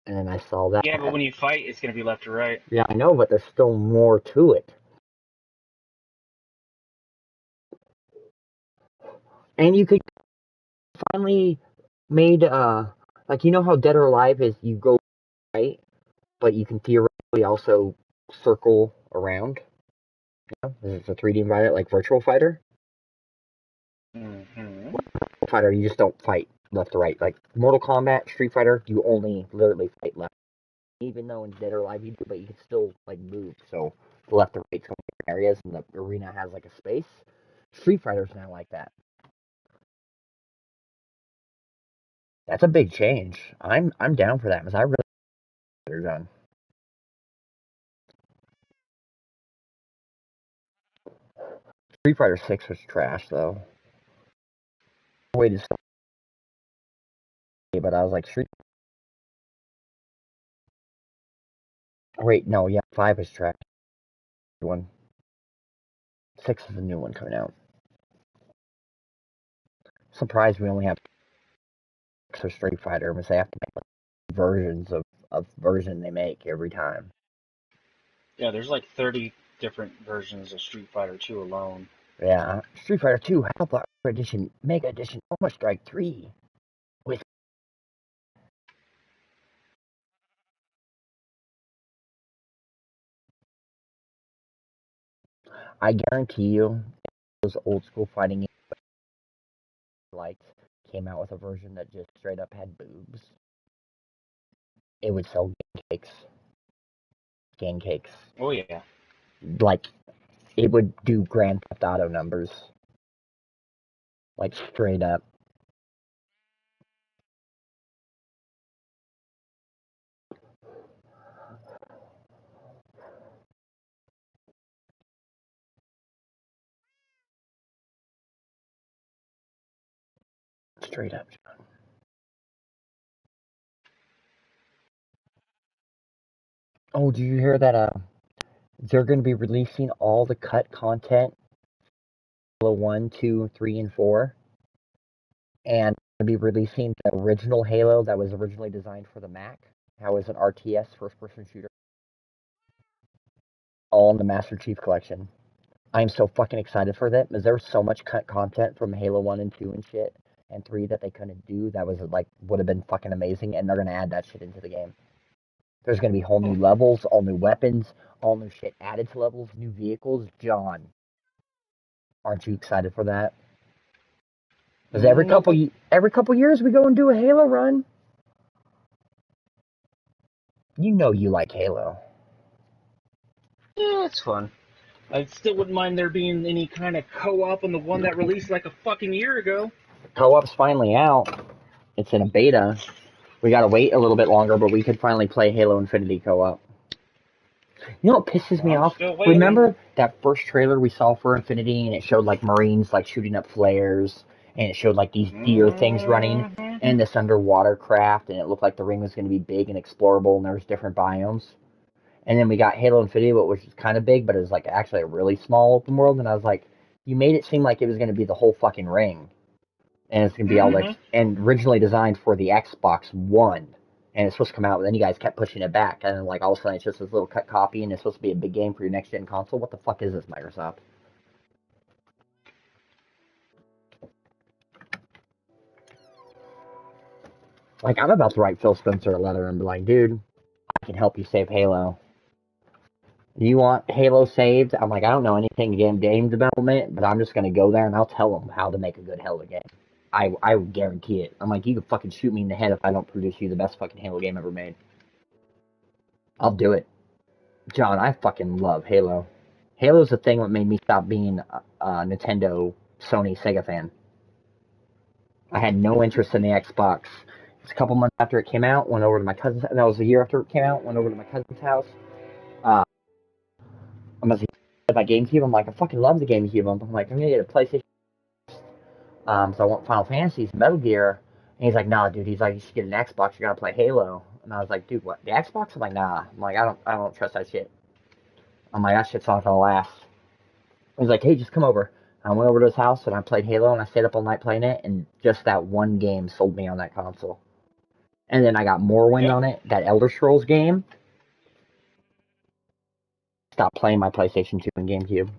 And then I saw that. Yeah, but when you fight, it's going to be left to right. Yeah, I know, but there's still more to it. And you could finally made like, you know how Dead or Alive is you go right, but you can theoretically also circle around. You know, it's a 3D environment like Virtual Fighter. Mm-hmm. Virtual Fighter, you just don't fight left to right. Like Mortal Kombat, Street Fighter, you only literally fight left. Even though in Dead or Alive you do, but you can still like move. So the left to right areas, and the arena has like a space. Street Fighter's now like that. That's a big change. I'm down for that because I really they're done. Street Fighter 6 was trash though. Waited so but I was like Street. Wait, no, yeah, 5 is trash. One. 6 is the new one coming out. Surprised we only have 6 for Street Fighter because they have to make like, versions of version they make every time. Yeah, there's like 30 different versions of Street Fighter 2 alone. Yeah, Street Fighter 2 Hellfire Edition, Mega Edition, Almost Strike 3. With I guarantee you, if those old school fighting games liked came out with a version that just straight up had boobs, it would sell cakes. Game cakes. Oh yeah. Like, it would do Grand Theft Auto numbers. Like, straight up. Straight up, John. Oh, do you hear that, they're going to be releasing all the cut content, Halo 1, 2, 3, and 4, and going to be releasing the original Halo that was originally designed for the Mac, how is an RTS first-person shooter, all in the Master Chief Collection. I am so fucking excited for that, because there's so much cut content from Halo 1 and 2 and shit, and 3 that they couldn't do that was, like, would have been fucking amazing, and they're going to add that shit into the game. There's going to be whole new levels, all new weapons, all new shit added to levels, new vehicles. John, aren't you excited for that? Because every couple years we go and do a Halo run. You know you like Halo. Yeah, it's fun. I still wouldn't mind there being any kind of co-op on the one that released like a fucking year ago. Co-op's finally out. It's in a beta. We gotta wait a little bit longer, but we could finally play Halo Infinity co-op. You know what pisses me off? Remember that first trailer we saw for Infinity, and it showed like Marines like shooting up flares, and it showed like these deer things running, and this underwater craft, and it looked like the ring was going to be big and explorable, and there was different biomes. And then we got Halo Infinity, which was kind of big, but it was like actually a really small open world, and I was like, you made it seem like it was going to be the whole fucking ring, and it's going to be all like, and originally designed for the Xbox One. And it's supposed to come out, but then you guys kept pushing it back, and then, like, all of a sudden it's just this little cut copy, and it's supposed to be a big game for your next-gen console. What the fuck is this, Microsoft? Like, I'm about to write Phil Spencer a letter and be like, dude, I can help you save Halo. You want Halo saved? I'm like, I don't know anything in game development, but I'm just going to go there, and I'll tell them how to make a good Halo game. I guarantee it. I'm like, you can fucking shoot me in the head if I don't produce you the best fucking Halo game ever made. I'll do it. John, I fucking love Halo. Halo's the thing that made me stop being a Nintendo, Sony, Sega fan. I had no interest in the Xbox. It's a couple months after it came out, went over to my cousin's. That was a year after it came out. Went over to my cousin's house. I'm gonna my GameCube. I'm like, I fucking love the GameCube. I'm like, I'm gonna get a PlayStation. So I want Final Fantasies, Metal Gear. And he's like, nah, dude. He's like, you should get an Xbox. You're gonna play Halo. And I was like, dude, what? The Xbox? I'm like, nah. I'm like, I don't trust that shit. I'm like, that shit's not gonna last. He's like, hey, just come over. I went over to his house and I played Halo and I stayed up all night playing it, and just that one game sold me on that console. And then I got Morrowind on it, that Elder Scrolls game. Stopped playing my PlayStation 2 and GameCube.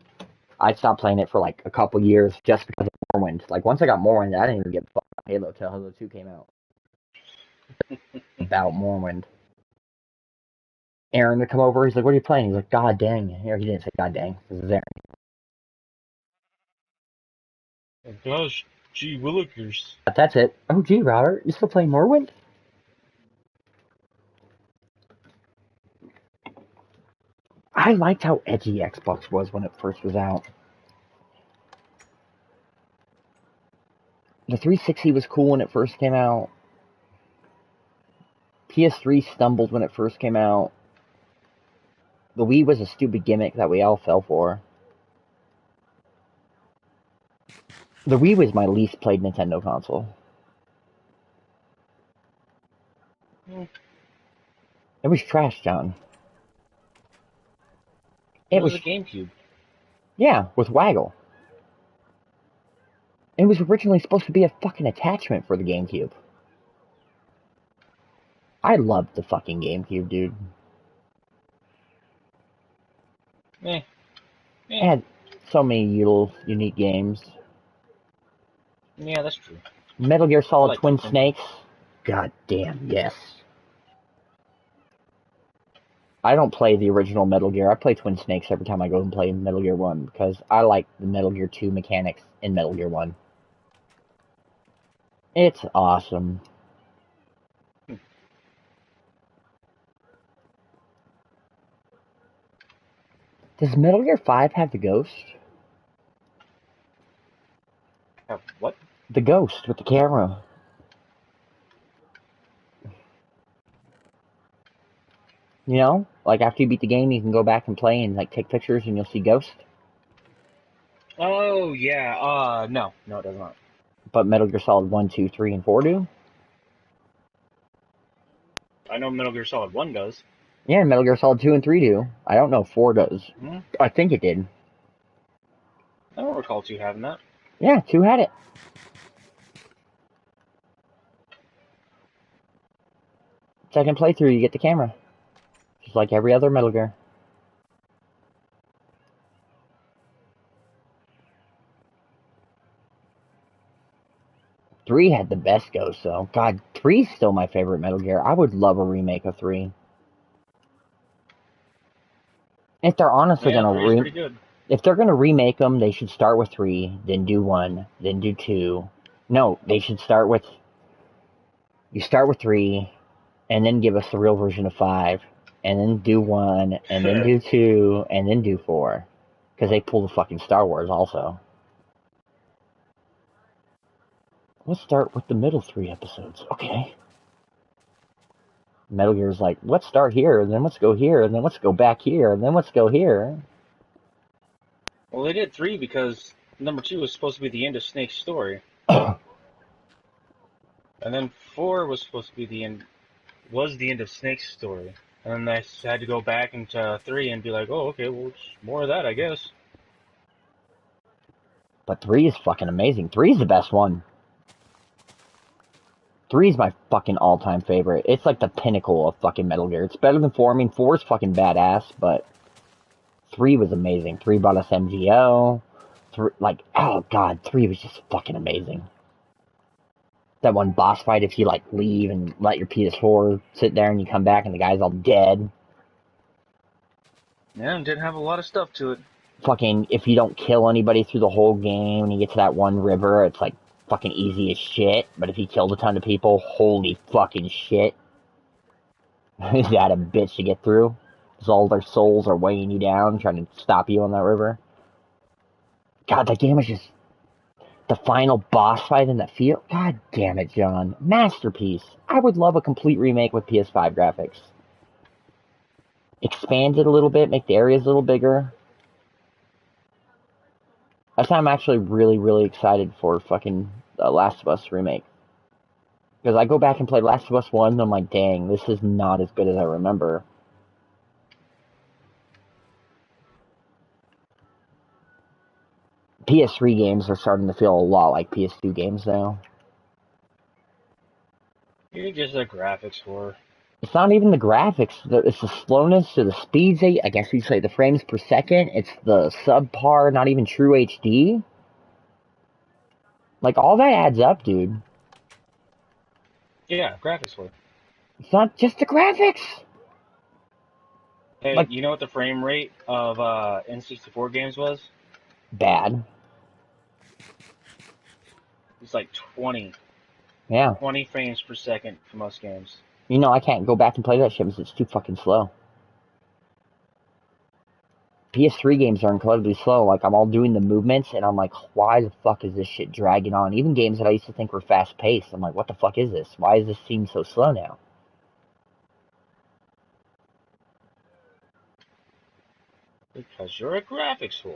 I stopped playing it for like a couple years just because of Morrowind. Like, once I got Morrowind, I didn't even get fucked about Halo till Halo 2 came out. About Morrowind. Aaron would come over, he's like, what are you playing? He's like, God dang. He didn't say God dang. This is Aaron. Oh gosh, gee willikers. That's it. Oh, gee, Robert, you still playing Morrowind? I liked how edgy Xbox was when it first was out. The 360 was cool when it first came out. PS3 stumbled when it first came out. The Wii was a stupid gimmick that we all fell for. The Wii was my least played Nintendo console. It was trash, John. It was a GameCube. Yeah, with Waggle. It was originally supposed to be a fucking attachment for the GameCube. I loved the fucking GameCube, dude. It had so many unique games. Yeah, that's true. Metal Gear Solid Twin Snakes. God damn, yes. I don't play the original Metal Gear. I play Twin Snakes every time I go and play Metal Gear 1 because I like the Metal Gear 2 mechanics in Metal Gear 1. It's awesome. Does Metal Gear 5 have the ghost? Have what? The ghost with the camera. You know? Like after you beat the game, you can go back and play and like take pictures and you'll see Ghost. Oh, yeah. No. No, it does not. But Metal Gear Solid 1, 2, 3, and 4 do? I know Metal Gear Solid 1 does. Yeah, Metal Gear Solid 2 and 3 do. I don't know if 4 does. Hmm? I think it did. I don't recall 2 having that. Yeah, 2 had it. Second playthrough, you get the camera. Just like every other Metal Gear. Three had the best ghost, though. God, 3's still my favorite Metal Gear. I would love a remake of 3. If they're honestly Yeah, gonna 3 is pretty good. if they're gonna remake them, they should start with 3, then do 1, then do 2. No, they should start with. You start with 3, and then give us the real version of 5, and then do 1, and then do 2, and then do 4. Because they pull the fucking Star Wars also. Let's start with the middle 3 episodes. Okay. Metal Gear's like, let's start here, and then let's go here, and then let's go back here, and then let's go here. Well, they did 3 because number 2 was supposed to be the end of Snake's story. And then 4 was supposed to be the end of Snake's story. And then they had to go back into 3 and be like, oh, okay, well, it's more of that, I guess. But 3 is fucking amazing. 3 is the best one. 3 is my fucking all-time favorite. It's like the pinnacle of fucking Metal Gear. It's better than 4. I mean, 4 is fucking badass, but 3 was amazing. 3 brought us MGO. 3, like, oh god, 3 was just fucking amazing. That one boss fight, if you like leave and let your PS4 sit there and you come back and the guy's all dead. Yeah, and didn't have a lot of stuff to it. Fucking, if you don't kill anybody through the whole game and you get to that one river, it's like fucking easy as shit. But if you killed a ton of people, holy fucking shit. Is that a bitch to get through? Because all their souls are weighing you down, trying to stop you on that river. God, that game was just... The final boss fight in the field? God damn it, John. Masterpiece. I would love a complete remake with PS5 graphics. Expand it a little bit, make the areas a little bigger. That's why I'm actually really, really excited for fucking Last of Us remake. Because I go back and play Last of Us 1 and I'm like, dang, this is not as good as I remember. PS3 games are starting to feel a lot like PS2 games now. You're just the graphics for. It's not even the graphics. It's the slowness to the speeds. I guess you'd say the frames per second. It's the subpar, not even true HD. Like, all that adds up, dude. Yeah, graphics for. It's not just the graphics. Hey, Like, you know what the frame rate of N64 games was? bad. It's like 20. Yeah. 20 frames per second for most games. You know, I can't go back and play that shit because it's too fucking slow. PS3 games are incredibly slow. Like, I'm all doing the movements, and I'm like, why the fuck is this shit dragging on? Even games that I used to think were fast-paced, I'm like, what the fuck is this? Why does this seem so slow now? Because you're a graphics whore.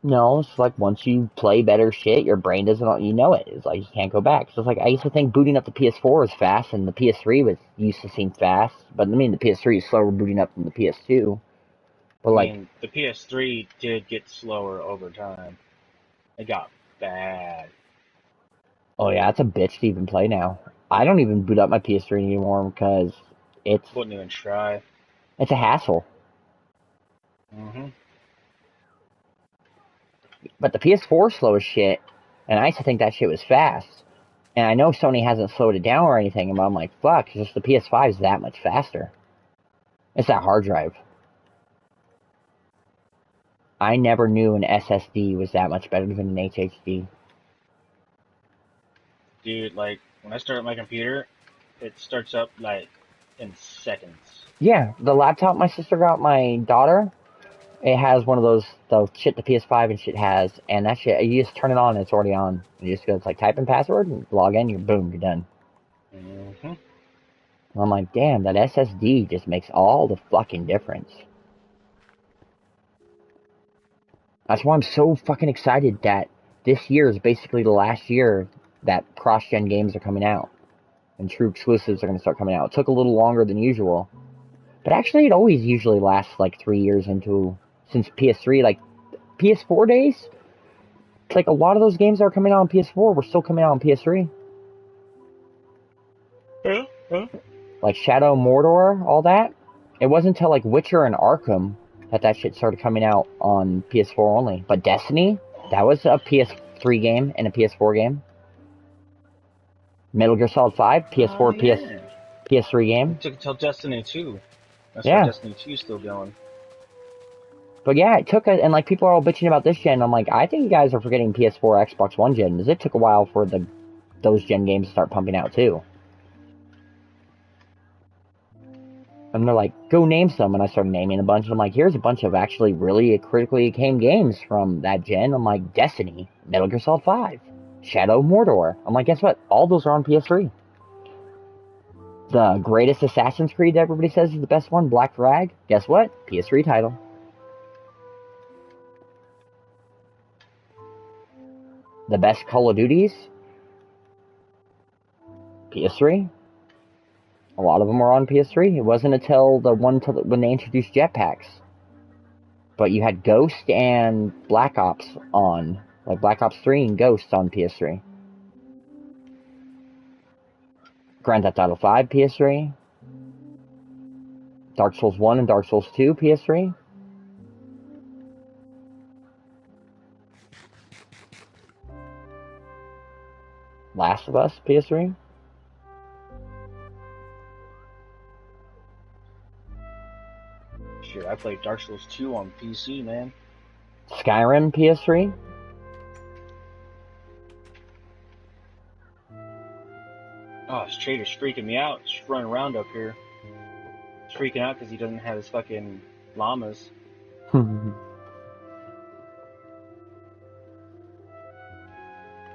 No, it's like once you play better shit, your brain doesn't, you know it. It's like you can't go back. So it's like I used to think booting up the PS4 was fast, and the PS3 used to seem fast. But I mean, the PS3 is slower booting up than the PS2. But I mean, the PS3 did get slower over time. It got bad. Oh yeah, it's a bitch to even play now. I don't even boot up my PS3 anymore because Wouldn't even try. it's a hassle. Mm-hmm. But the PS4 is slow as shit, and I used to think that shit was fast. And I know Sony hasn't slowed it down or anything, but I'm like, fuck, just the PS5 is that much faster. It's that hard drive. I never knew an SSD was that much better than an HDD. Dude, like, when I start up my computer, it starts up, like, in seconds. Yeah, the laptop my sister got my daughter, it has one of those, the shit the PS5 and shit has, and that shit, you just turn it on and it's already on. You just go, it's like type in password and log in, you're boom, you're done. Mm-hmm. I'm like, damn, that SSD just makes all the fucking difference. That's why I'm so fucking excited that this year is basically the last year that cross-gen games are coming out. And true exclusives are going to start coming out. It took a little longer than usual. But actually, it always usually lasts like 3 years into, since PS3, like PS4 days. It's like a lot of those games that are coming out on PS4 were still coming out on PS3. Like Shadow Mordor, all that. It wasn't until like Witcher and Arkham that shit started coming out on PS4 only. But Destiny, that was a PS3 game and a PS4 game. Metal Gear Solid 5, PS4, PS3 game. It took until Destiny 2. That's Yeah. why Destiny 2 is still going. But yeah, it took and like people are all bitching about this gen. I'm like, I think you guys are forgetting PS4, Xbox One gen, because it took a while for those gen games to start pumping out too. And they're like, go name some, and I started naming a bunch. And I'm like, here's a bunch of actually really critically acclaimed games from that gen. I'm like, Destiny, Metal Gear Solid 5, Shadow Mordor. I'm like, guess what? All those are on PS3. The greatest Assassin's Creed that everybody says is the best one, Black Flag. Guess what? PS3 title. The best Call of Duties, PS3. A lot of them are on PS3. It wasn't until when they introduced jetpacks. But you had Ghost and Black Ops on, like Black Ops 3 and Ghost on PS3. Grand Theft Auto 5, PS3. Dark Souls 1 and Dark Souls 2, PS3. Last of Us, PS3. Shit, I played Dark Souls 2 on PC, man. Skyrim, PS3. Oh, this trader's freaking me out. He's running around up here. He's freaking out because he doesn't have his fucking llamas.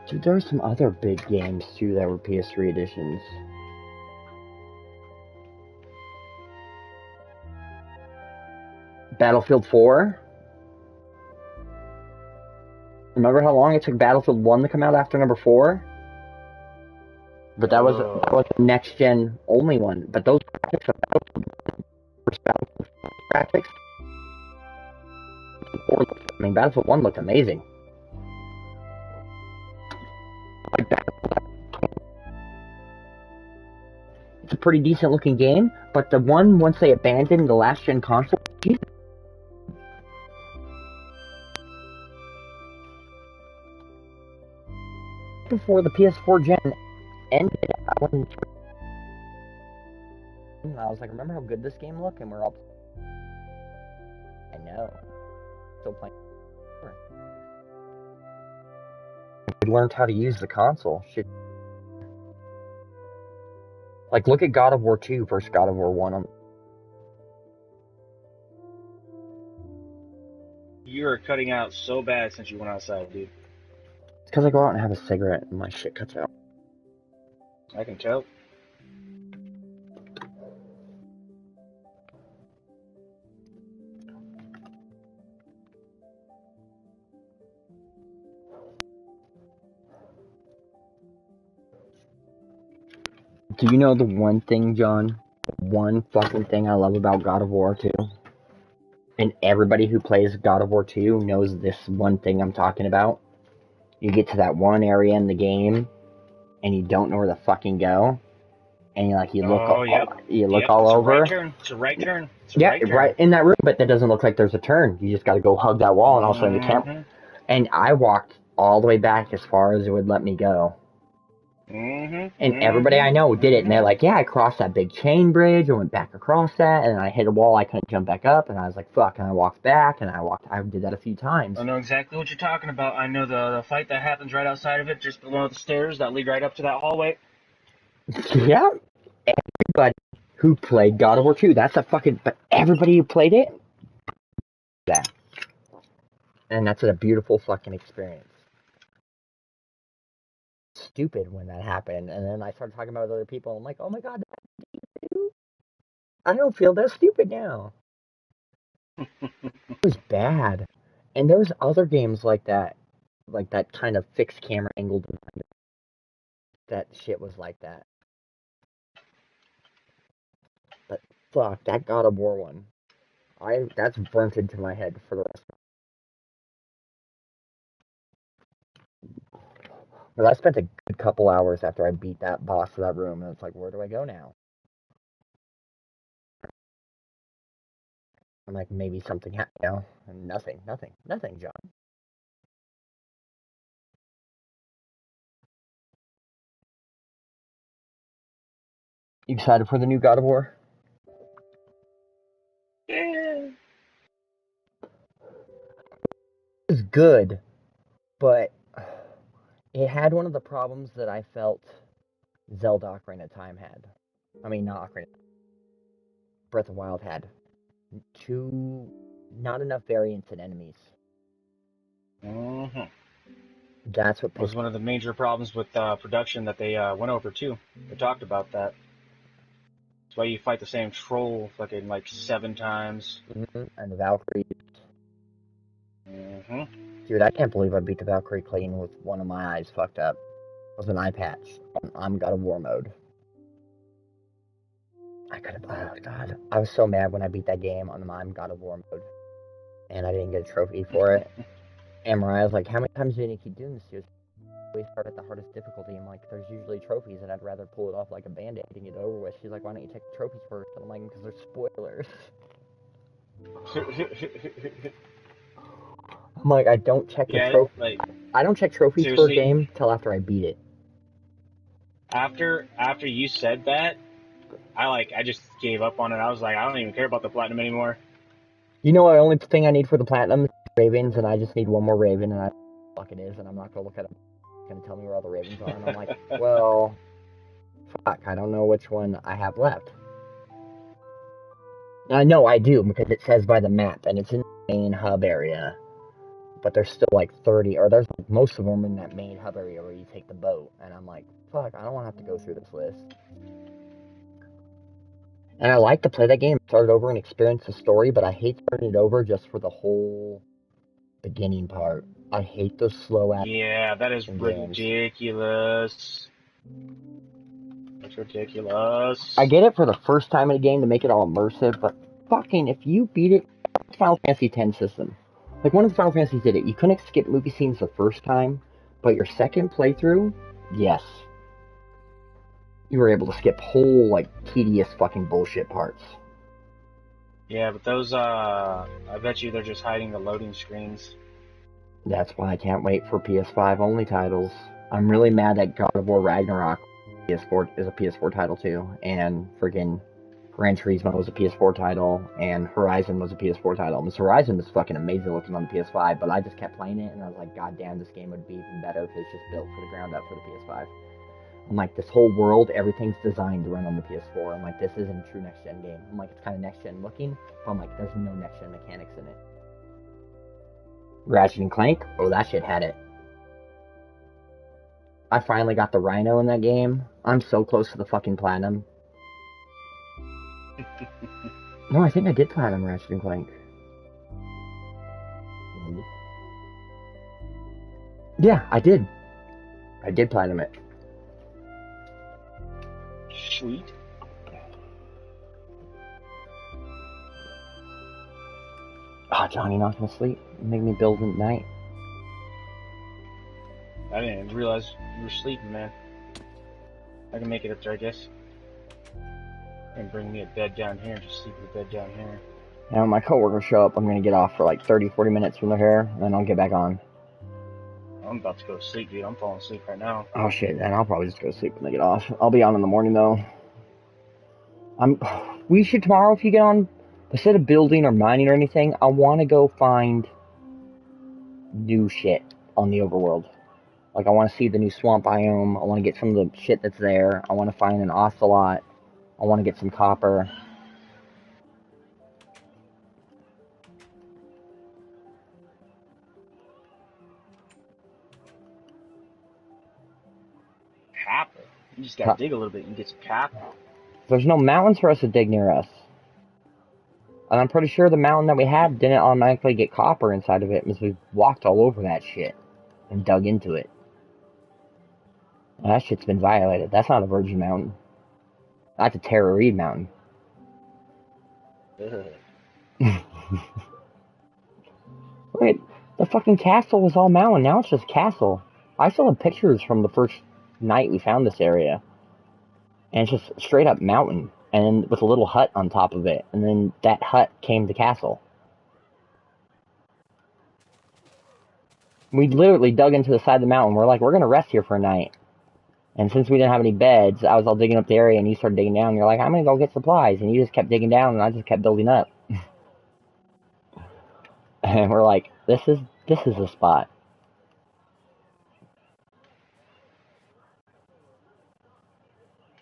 Dude, there were some other big games too that were PS3 editions. Battlefield 4. Remember how long it took Battlefield 1 to come out after number 4? But that was the next gen only one. But those graphics of Battlefield graphics. I mean, Battlefield 1 looked amazing. Like it's a pretty decent looking game, but the one once they abandoned the last gen console, before the PS4 gen ended, I was like, remember how good this game looked? And we're all, I know, still playing. We learned how to use the console. Shit. Like, look at God of War 2 versus God of War 1. You are cutting out so bad since you went outside, dude. It's because I go out and have a cigarette and my shit cuts out. I can tell. Do you know the one thing, John? One fucking thing I love about God of War 2? And everybody who plays God of War 2 knows this one thing I'm talking about. You get to that one area in the game, and you don't know where to fucking go. And you look all over. It's a right turn. Right in that room, but that doesn't look like there's a turn. You just gotta go hug that wall, and all of a sudden you can't. And I walked all the way back as far as it would let me go. And everybody I know did it, and they're like, yeah, I crossed that big chain bridge, and went back across that, and I hit a wall I couldn't jump back up, and I was like, fuck, and I walked back, and I did that a few times. I know exactly what you're talking about. I know the fight that happens right outside of it, just below the stairs that lead right up to that hallway. Yeah, everybody who played God of War 2, that's a fucking, but everybody who played it, that. And that's a beautiful fucking experience. Stupid when that happened, and then I started talking about it with other people. I'm like, oh my god, I don't feel that stupid now. It was bad, and there was other games like that kind of fixed camera angle. That shit was like that. But fuck, that God of War one, that's burnt into my head for the rest. But I spent a good couple hours after I beat that boss of that room, and it's like, where do I go now? I'm like, maybe something happened, you know? And nothing, John. You excited for the new God of War? Yeah. It was good, but it had one of the problems that I felt Zelda Ocarina of Time had. I mean, not Ocarina. Breath of the Wild had. Not enough variance in enemies. That's what was one of the major problems with production that they went over too. They talked about that. That's why you fight the same troll fucking like 7 times. And the Valkyrie. Dude, I can't believe I beat the Valkyrie clean with one of my eyes fucked up. It was an eye patch on God of War mode. Oh god. I was so mad when I beat that game on the I'm God of War mode. And I didn't get a trophy for it. And Mariah's like, how many times do you need to keep doing this? She was, we start at the hardest difficulty. I'm like, there's usually trophies, and I'd rather pull it off like a band-aid and get it over with. She's like, why don't you take the trophies first? And I'm like, because they're spoilers. I'm like, I don't check the trophy. Like, I don't check trophies for a game till after I beat it. After you said that, I just gave up on it. I was like, I don't even care about the platinum anymore. You know, the only thing I need for the platinum is ravens, and I just need one more raven, and I don't know what the fuck it is, and I'm not gonna look at them. It's gonna tell me where all the ravens are, and I'm like, well, fuck, I don't know which one I have left. And I know I do because it says by the map, and it's in the main hub area. But there's still like 30, or there's like most of them in that main hub area where you take the boat, and I'm like, fuck, I don't want to have to go through this list. And I like to play that game, start it over and experience the story, but I hate starting it over just for the whole beginning part. I hate those slow ass. Yeah, that is ridiculous. That's ridiculous. I get it for the first time in a game to make it all immersive, but fucking, if you beat it, Final Fantasy X system. Like, one of the Final Fantasies did it. You couldn't skip movie scenes the first time, but your second playthrough, yes. You were able to skip whole, like, tedious fucking bullshit parts. Yeah, but those, I bet you they're just hiding the loading screens. That's why I can't wait for PS5 only titles. I'm really mad that God of War Ragnarok PS4 is a PS4 title too, and friggin' Gran Turismo was a PS4 title, and Horizon was a PS4 title. This Horizon was fucking amazing looking on the PS5, but I just kept playing it, and I was like, god damn, this game would be even better if it's just built for the ground up for the PS5. I'm like, this whole world, everything's designed to run on the PS4. I'm like, this isn't a true next-gen game. I'm like, it's kind of next-gen looking, but I'm like, there's no next-gen mechanics in it. Ratchet & Clank? Oh, that shit had it. I finally got the Rhino in that game. I'm so close to the fucking platinum. No, I think I did platinum Ratchet & Clank. Yeah, I did. I did platinum it. Sweet. Oh, Johnny, not gonna sleep. Make me build at night. I didn't even realize you were sleeping, man. I can make it up there, I guess. And bring me a bed down here and just sleep in the bed down here. Now, when my coworkers show up, I'm gonna get off for like 30-40 minutes from their hair, and then I'll get back on. I'm about to go to sleep, dude. I'm falling asleep right now. Oh shit, and I'll probably just go to sleep when I get off. I'll be on in the morning though. We should tomorrow if you get on. Instead of building or mining or anything, I want to go find new shit on the overworld. Like I want to see the new swamp biome. I want to get some of the shit that's there. I want to find an ocelot. I want to get some copper. Copper. You just gotta dig a little bit and get some copper. There's no mountains for us to dig near us. And I'm pretty sure the mountain that we had didn't automatically get copper inside of it because we walked all over that shit and dug into it. And that shit's been violated. That's not a virgin mountain. That's a Tara Reid mountain. Wait, the fucking castle was all mountain. Now it's just castle. I still have pictures from the first night we found this area. And it's just straight up mountain. And with a little hut on top of it. And then that hut came to castle. We literally dug into the side of the mountain. We're like, we're going to rest here for a night. And since we didn't have any beds, I was all digging up the area and you started digging down. And you're like, I'm going to go get supplies. And you just kept digging down and I just kept building up. And we're like, this is the spot.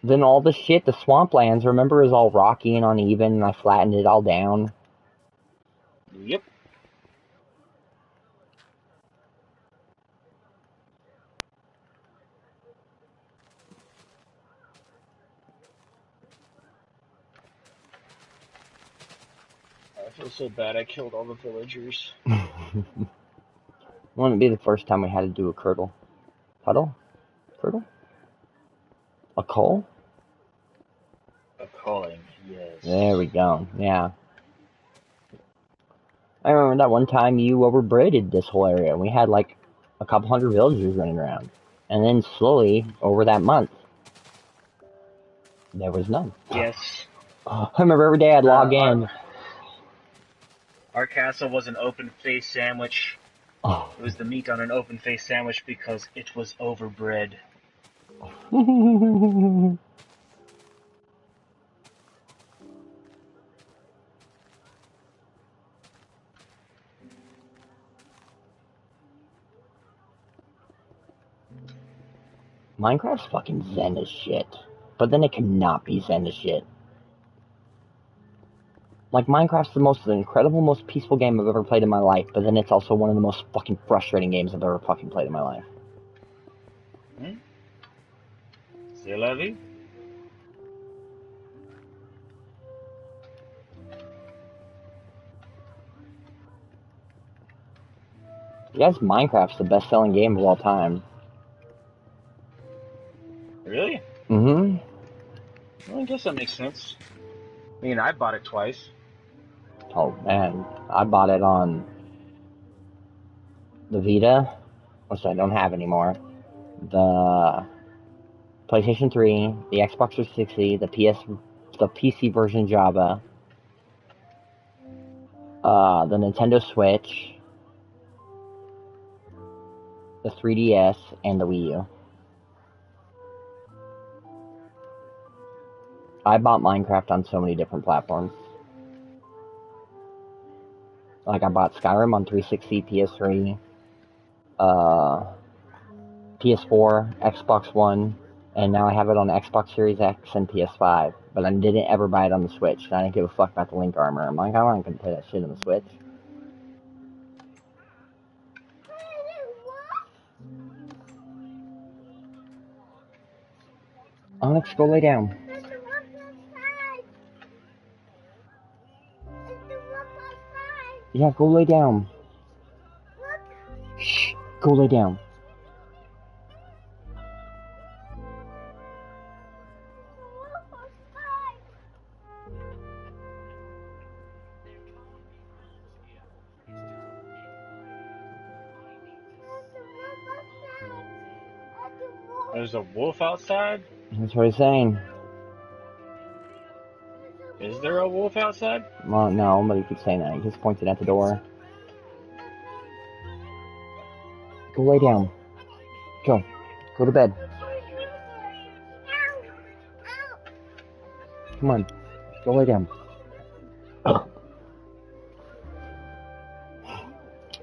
Then all the shit, the swamplands, remember, is all rocky and uneven, and I flattened it all down. Yep. I feel so bad I killed all the villagers. Wouldn't it be the first time we had to do a curdle? Puddle? Curdle? A coal? A calling, yes. There we go, yeah. I remember that one time you overbreeded this whole area. We had like a couple hundred villagers running around. And then slowly, over that month, there was none. Yes. I remember every day I'd log in. Our castle was an open-faced sandwich. Oh. It was the meat on an open-faced sandwich because it was overbred. Minecraft's fucking zen as shit. But then it cannot be zen as shit. Like, Minecraft's the most incredible, most peaceful game I've ever played in my life, but then it's also one of the most fucking frustrating games I've ever fucking played in my life. C'est la vie. Yes, Minecraft's the best-selling game of all time. Really? Mm-hmm. Well, I guess that makes sense. I mean, I bought it twice. Oh, man. I bought it on the Vita, which I don't have anymore, the PlayStation 3, the Xbox 360, the PC version Java, the Nintendo Switch, the 3DS, and the Wii U. I bought Minecraft on so many different platforms. Like, I bought Skyrim on 360, PS3, PS4, Xbox One, and now I have it on Xbox Series X and PS5. But I didn't ever buy it on the Switch. I didn't give a fuck about the Link armor. I'm like, I'm not gonna play that shit on the Switch. Onyx, go lay down. Yeah, go lay down. Shh, go lay down. There's a wolf outside? That's what he's saying. Is there a wolf outside? Well, no, but he keeps saying that. He just pointed at the door. Go lay down. Go. Go to bed. Come on. Go lay down.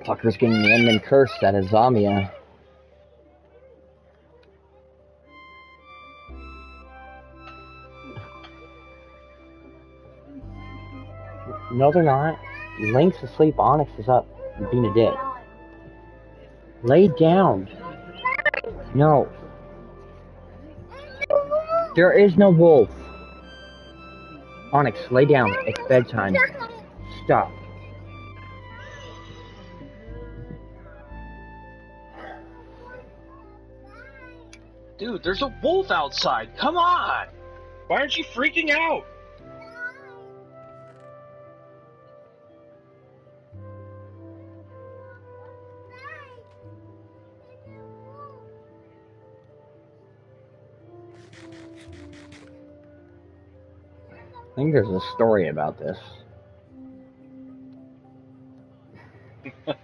Fucker's getting the Endman curse that is Zamia. No, they're not. Link's asleep. Onyx is up being a dick. Lay down. No. There is no wolf. Onyx, lay down. It's bedtime. Stop. Dude, there's a wolf outside. Come on. Why aren't you freaking out? I think there's a story about this. I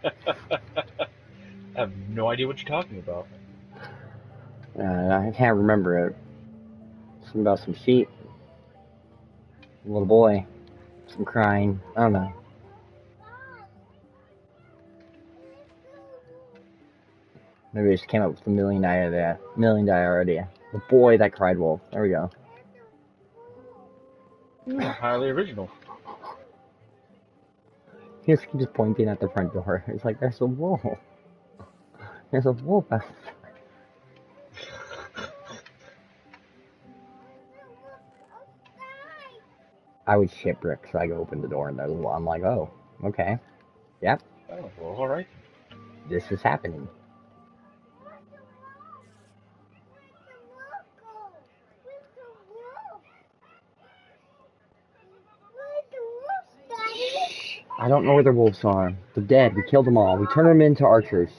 have no idea what you're talking about. I can't remember it. Something about some sheep. A little boy. Some crying. I don't know. Maybe I just came up with $1 million idea. The boy that cried wolf. There we go. Highly original. He just keeps pointing at the front door. It's like, there's a wolf. There's a wolf outside. I would shipwreck, so I go open the door and there's a wolf. I'm like, oh, okay. Yep. Oh, well, alright. This is happening. I don't know where the wolves are. They're dead. We killed them all. We turned them into archers.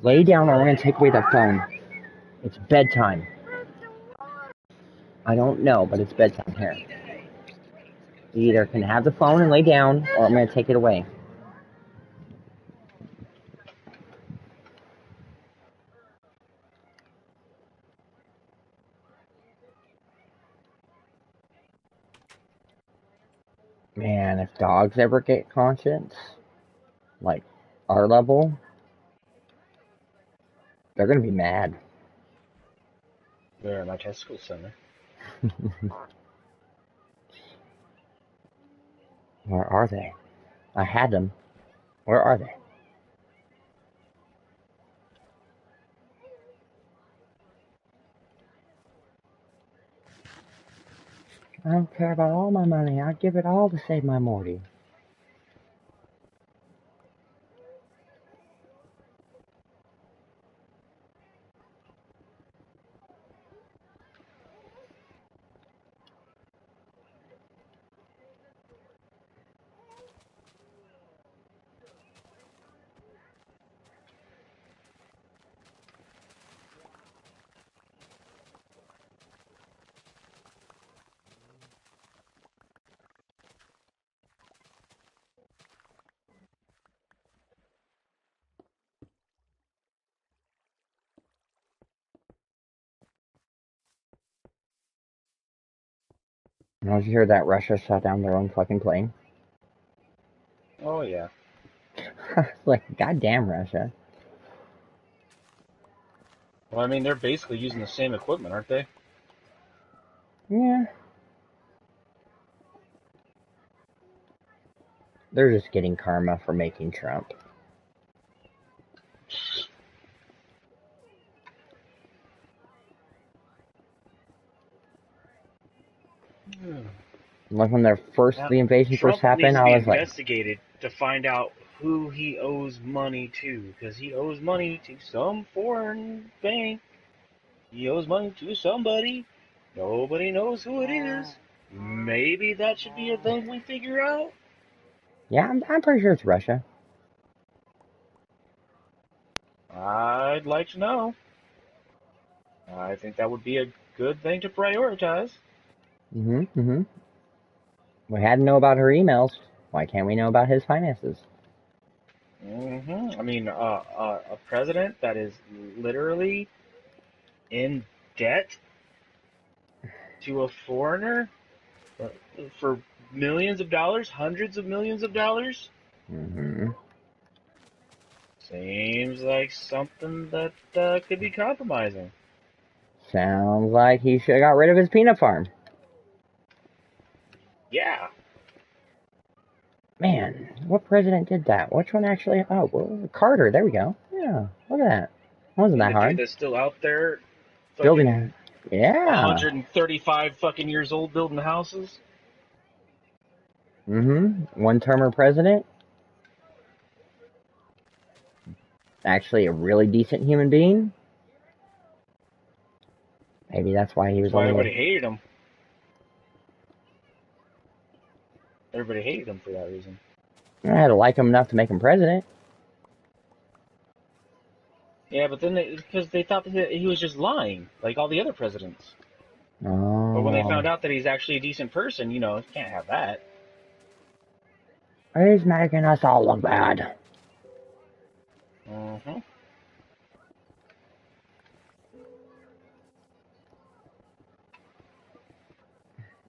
Lay down or I'm going to take away that phone. It's bedtime. I don't know, but it's bedtime here. You either can have the phone and lay down, or I'm going to take it away. Man, if dogs ever get conscience, like our level, they're going to be mad. They're at my testicle center. Where are they? I had them. Where are they? I don't care about all my money. I'd give it all to save my Morty. Did you hear that Russia shot down their own fucking plane? Oh, yeah. Like, goddamn Russia. Well, I mean, they're basically using the same equipment, aren't they? Yeah. They're just getting karma for making Trump. Like when the invasion Trump first happened, I was like, investigated to find out who he owes money to, because he owes money to some foreign bank. He owes money to somebody. Nobody knows who it is. Maybe that should be a thing we figure out. yeah, I'm pretty sure it's Russia. I'd like to know. I think that would be a good thing to prioritize. We had to know about her emails. Why can't we know about his finances? I mean, a president that is literally in debt to a foreigner for millions of dollars, hundreds of millions of dollars, Mm-hmm. seems like something that could be compromising. Sounds like he should have got rid of his peanut farm. Yeah. Man, what president did that? Which one actually? Oh, well, Carter. There we go. Yeah, look at that. It wasn't And that the dude hard. that's still out there, Building fucking a. Yeah. 135 fucking years old, building houses. Mm-hmm. One-termer president. Actually, a really decent human being. Maybe that's why he That's was why only. everybody hated him. Everybody hated him for that reason. I had to like him enough to make him president. Yeah, but then because they thought that he was just lying, like all the other presidents. But when they Oh. found out that he's actually a decent person, you can't have that. He's making us all look bad. Mm-hmm.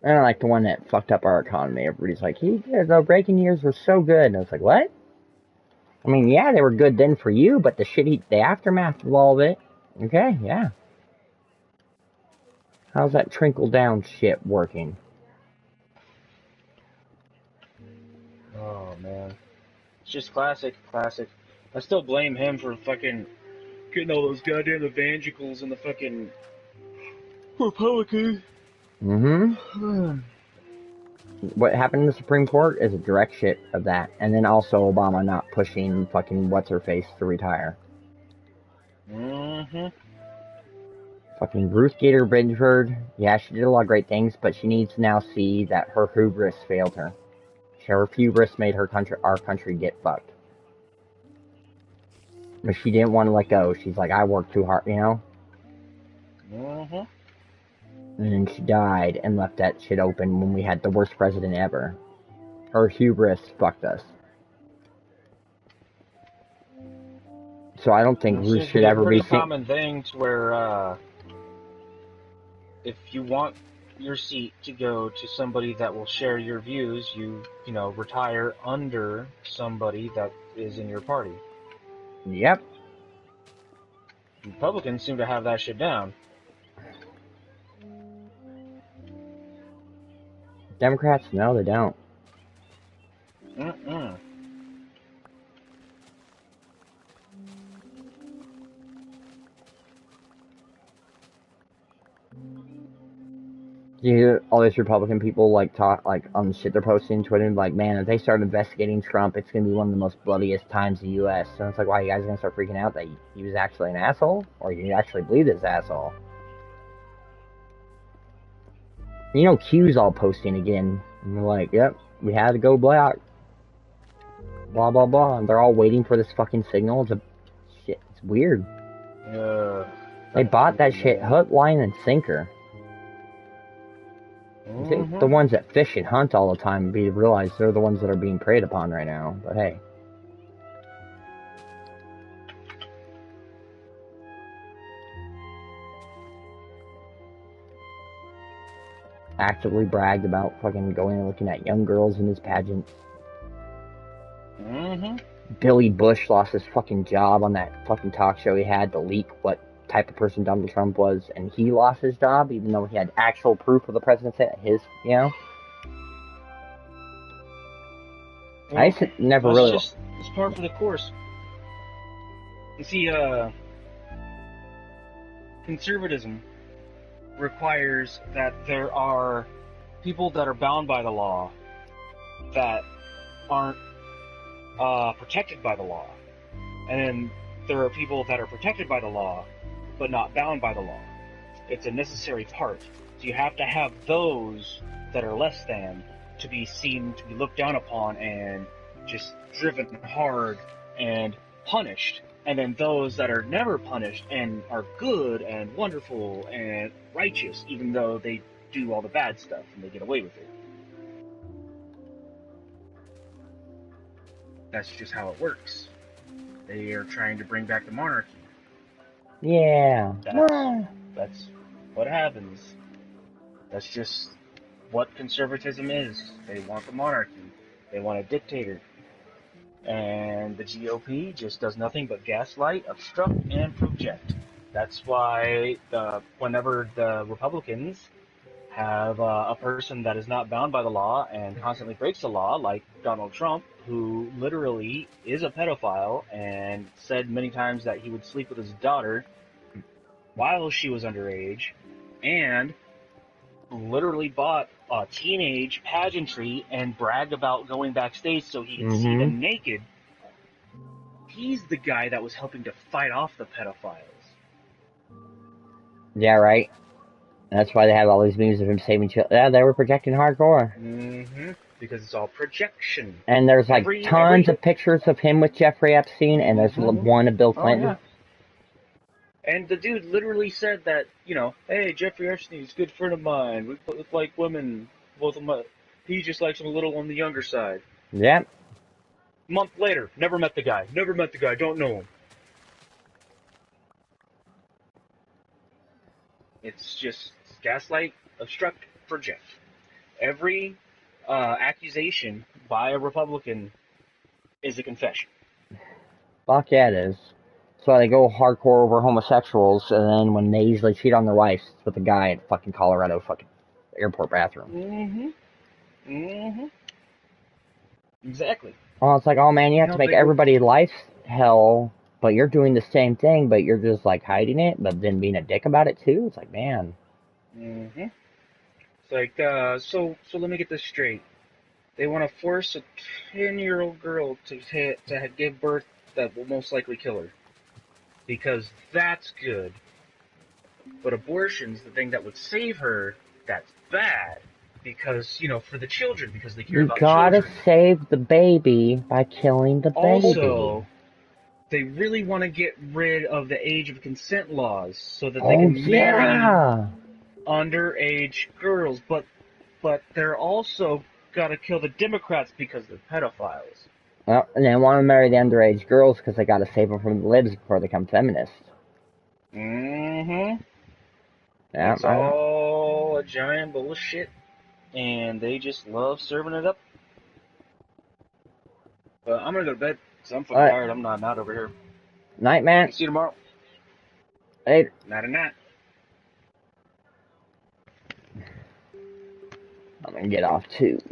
And I like the one that fucked up our economy. Everybody's like, the Reagan years were so good. And I was like, what? I mean, yeah, they were good then for you, but the aftermath of all of it, okay, yeah. How's that trickle down shit working? Oh man, it's just classic. I still blame him for fucking getting all those goddamn evangelicals in the fucking Republicans. Mm-hmm. What happened in the Supreme Court is a direct shit of that. And then also Obama not pushing fucking what's-her-face to retire. Mm-hmm. Fucking Ruth Gator Ginsburg, yeah, she did a lot of great things, but she needs to now see that her hubris failed her. Her hubris made our country get fucked. But she didn't want to let go. She's like, I worked too hard, Mm-hmm. And then she died and left that shit open when we had the worst president ever. Her hubris fucked us. So I don't think Ruth should ever be a pretty common thing to where if you want your seat to go to somebody that will share your views, you retire under somebody that is in your party. Yep. Republicans seem to have that shit down. Democrats, no, they don't. Mm-mm. You hear all these Republican people talk on the shit they're posting on Twitter, like, man, if they start investigating Trump, it's gonna be one of the most bloodiest times in the U.S. And it's like, why, you guys are gonna start freaking out that he was actually an asshole, or you actually believe this asshole? Q's all posting again, and they're like, yep, we had to go black, blah blah blah, and they're all waiting for this fucking signal. It's weird. They bought that shit hook, line, and sinker. I think the ones that fish and hunt all the time realize they're the ones that are being preyed upon right now. But hey. Actively bragged about fucking going and looking at young girls in his pageants. Mm-hmm. Billy Bush lost his fucking job on that fucking talk show he had to leak what type of person Donald Trump was, and he lost his job even though he had actual proof of the presidency at his, Well, I used to never really. It's par for the course. You see, conservatism requires that there are people that are bound by the law that aren't protected by the law, and then there are people that are protected by the law but not bound by the law. It's a necessary part. So you have to have those that are less than to be seen, to be looked down upon, and just driven hard and punished. And then those that are never punished and are good and wonderful and righteous, even though they do all the bad stuff and they get away with it. That's just how it works. They are trying to bring back the monarchy. Yeah. That's what happens. That's just what conservatism is. They want the monarchy. They want a dictator. And the GOP just does nothing but gaslight, obstruct, and project. That's why whenever the Republicans have a person that is not bound by the law and constantly breaks the law, like Donald Trump, who literally is a pedophile and said many times that he would sleep with his daughter while she was underage, and literally bought a teenage pageantry and bragged about going backstage so he could see them naked. He's the guy that was helping to fight off the pedophiles. Yeah, right. That's why they have all these memes of him saving children. Yeah, they were projecting hardcore. Because it's all projection. And there's like tons of pictures of him with Jeffrey Epstein, and there's one of Bill Clinton. Oh, yeah. And the dude literally said that, hey, Jeffrey Epstein is a good friend of mine. We look like women, both of them. He just likes him a little on the younger side. Yep. Month later, never met the guy. Don't know him. It's just gaslight, obstruct, project. Every accusation by a Republican is a confession. Fuck yeah, it is. So they go hardcore over homosexuals, and then when they usually cheat on their wives with a guy at fucking Colorado fucking airport bathroom. Exactly. Well, it's like, oh man, you have to make everybody's life hell, but you're doing the same thing, but you're just like hiding it, but then being a dick about it too. It's like, man. It's like, so let me get this straight. They want to force a 10-year-old girl to give birth that will most likely kill her. Because that's good. But abortion's the thing that would save her, that's bad. Because, for the children, because they care about children. You gotta save the baby by killing the baby. Also, they really want to get rid of the age of consent laws so that they can marry underage girls. But they're also gotta kill the Democrats because they're pedophiles. Well, and they want to marry the underage girls because they gotta save them from the libs before they become feminists. Yeah, it's right. all a giant bullshit, and they just love serving it up. But I'm gonna go to bed because I'm fucking tired. I'm not over here. Night, man. See you tomorrow. Later. Night. I'm gonna get off too.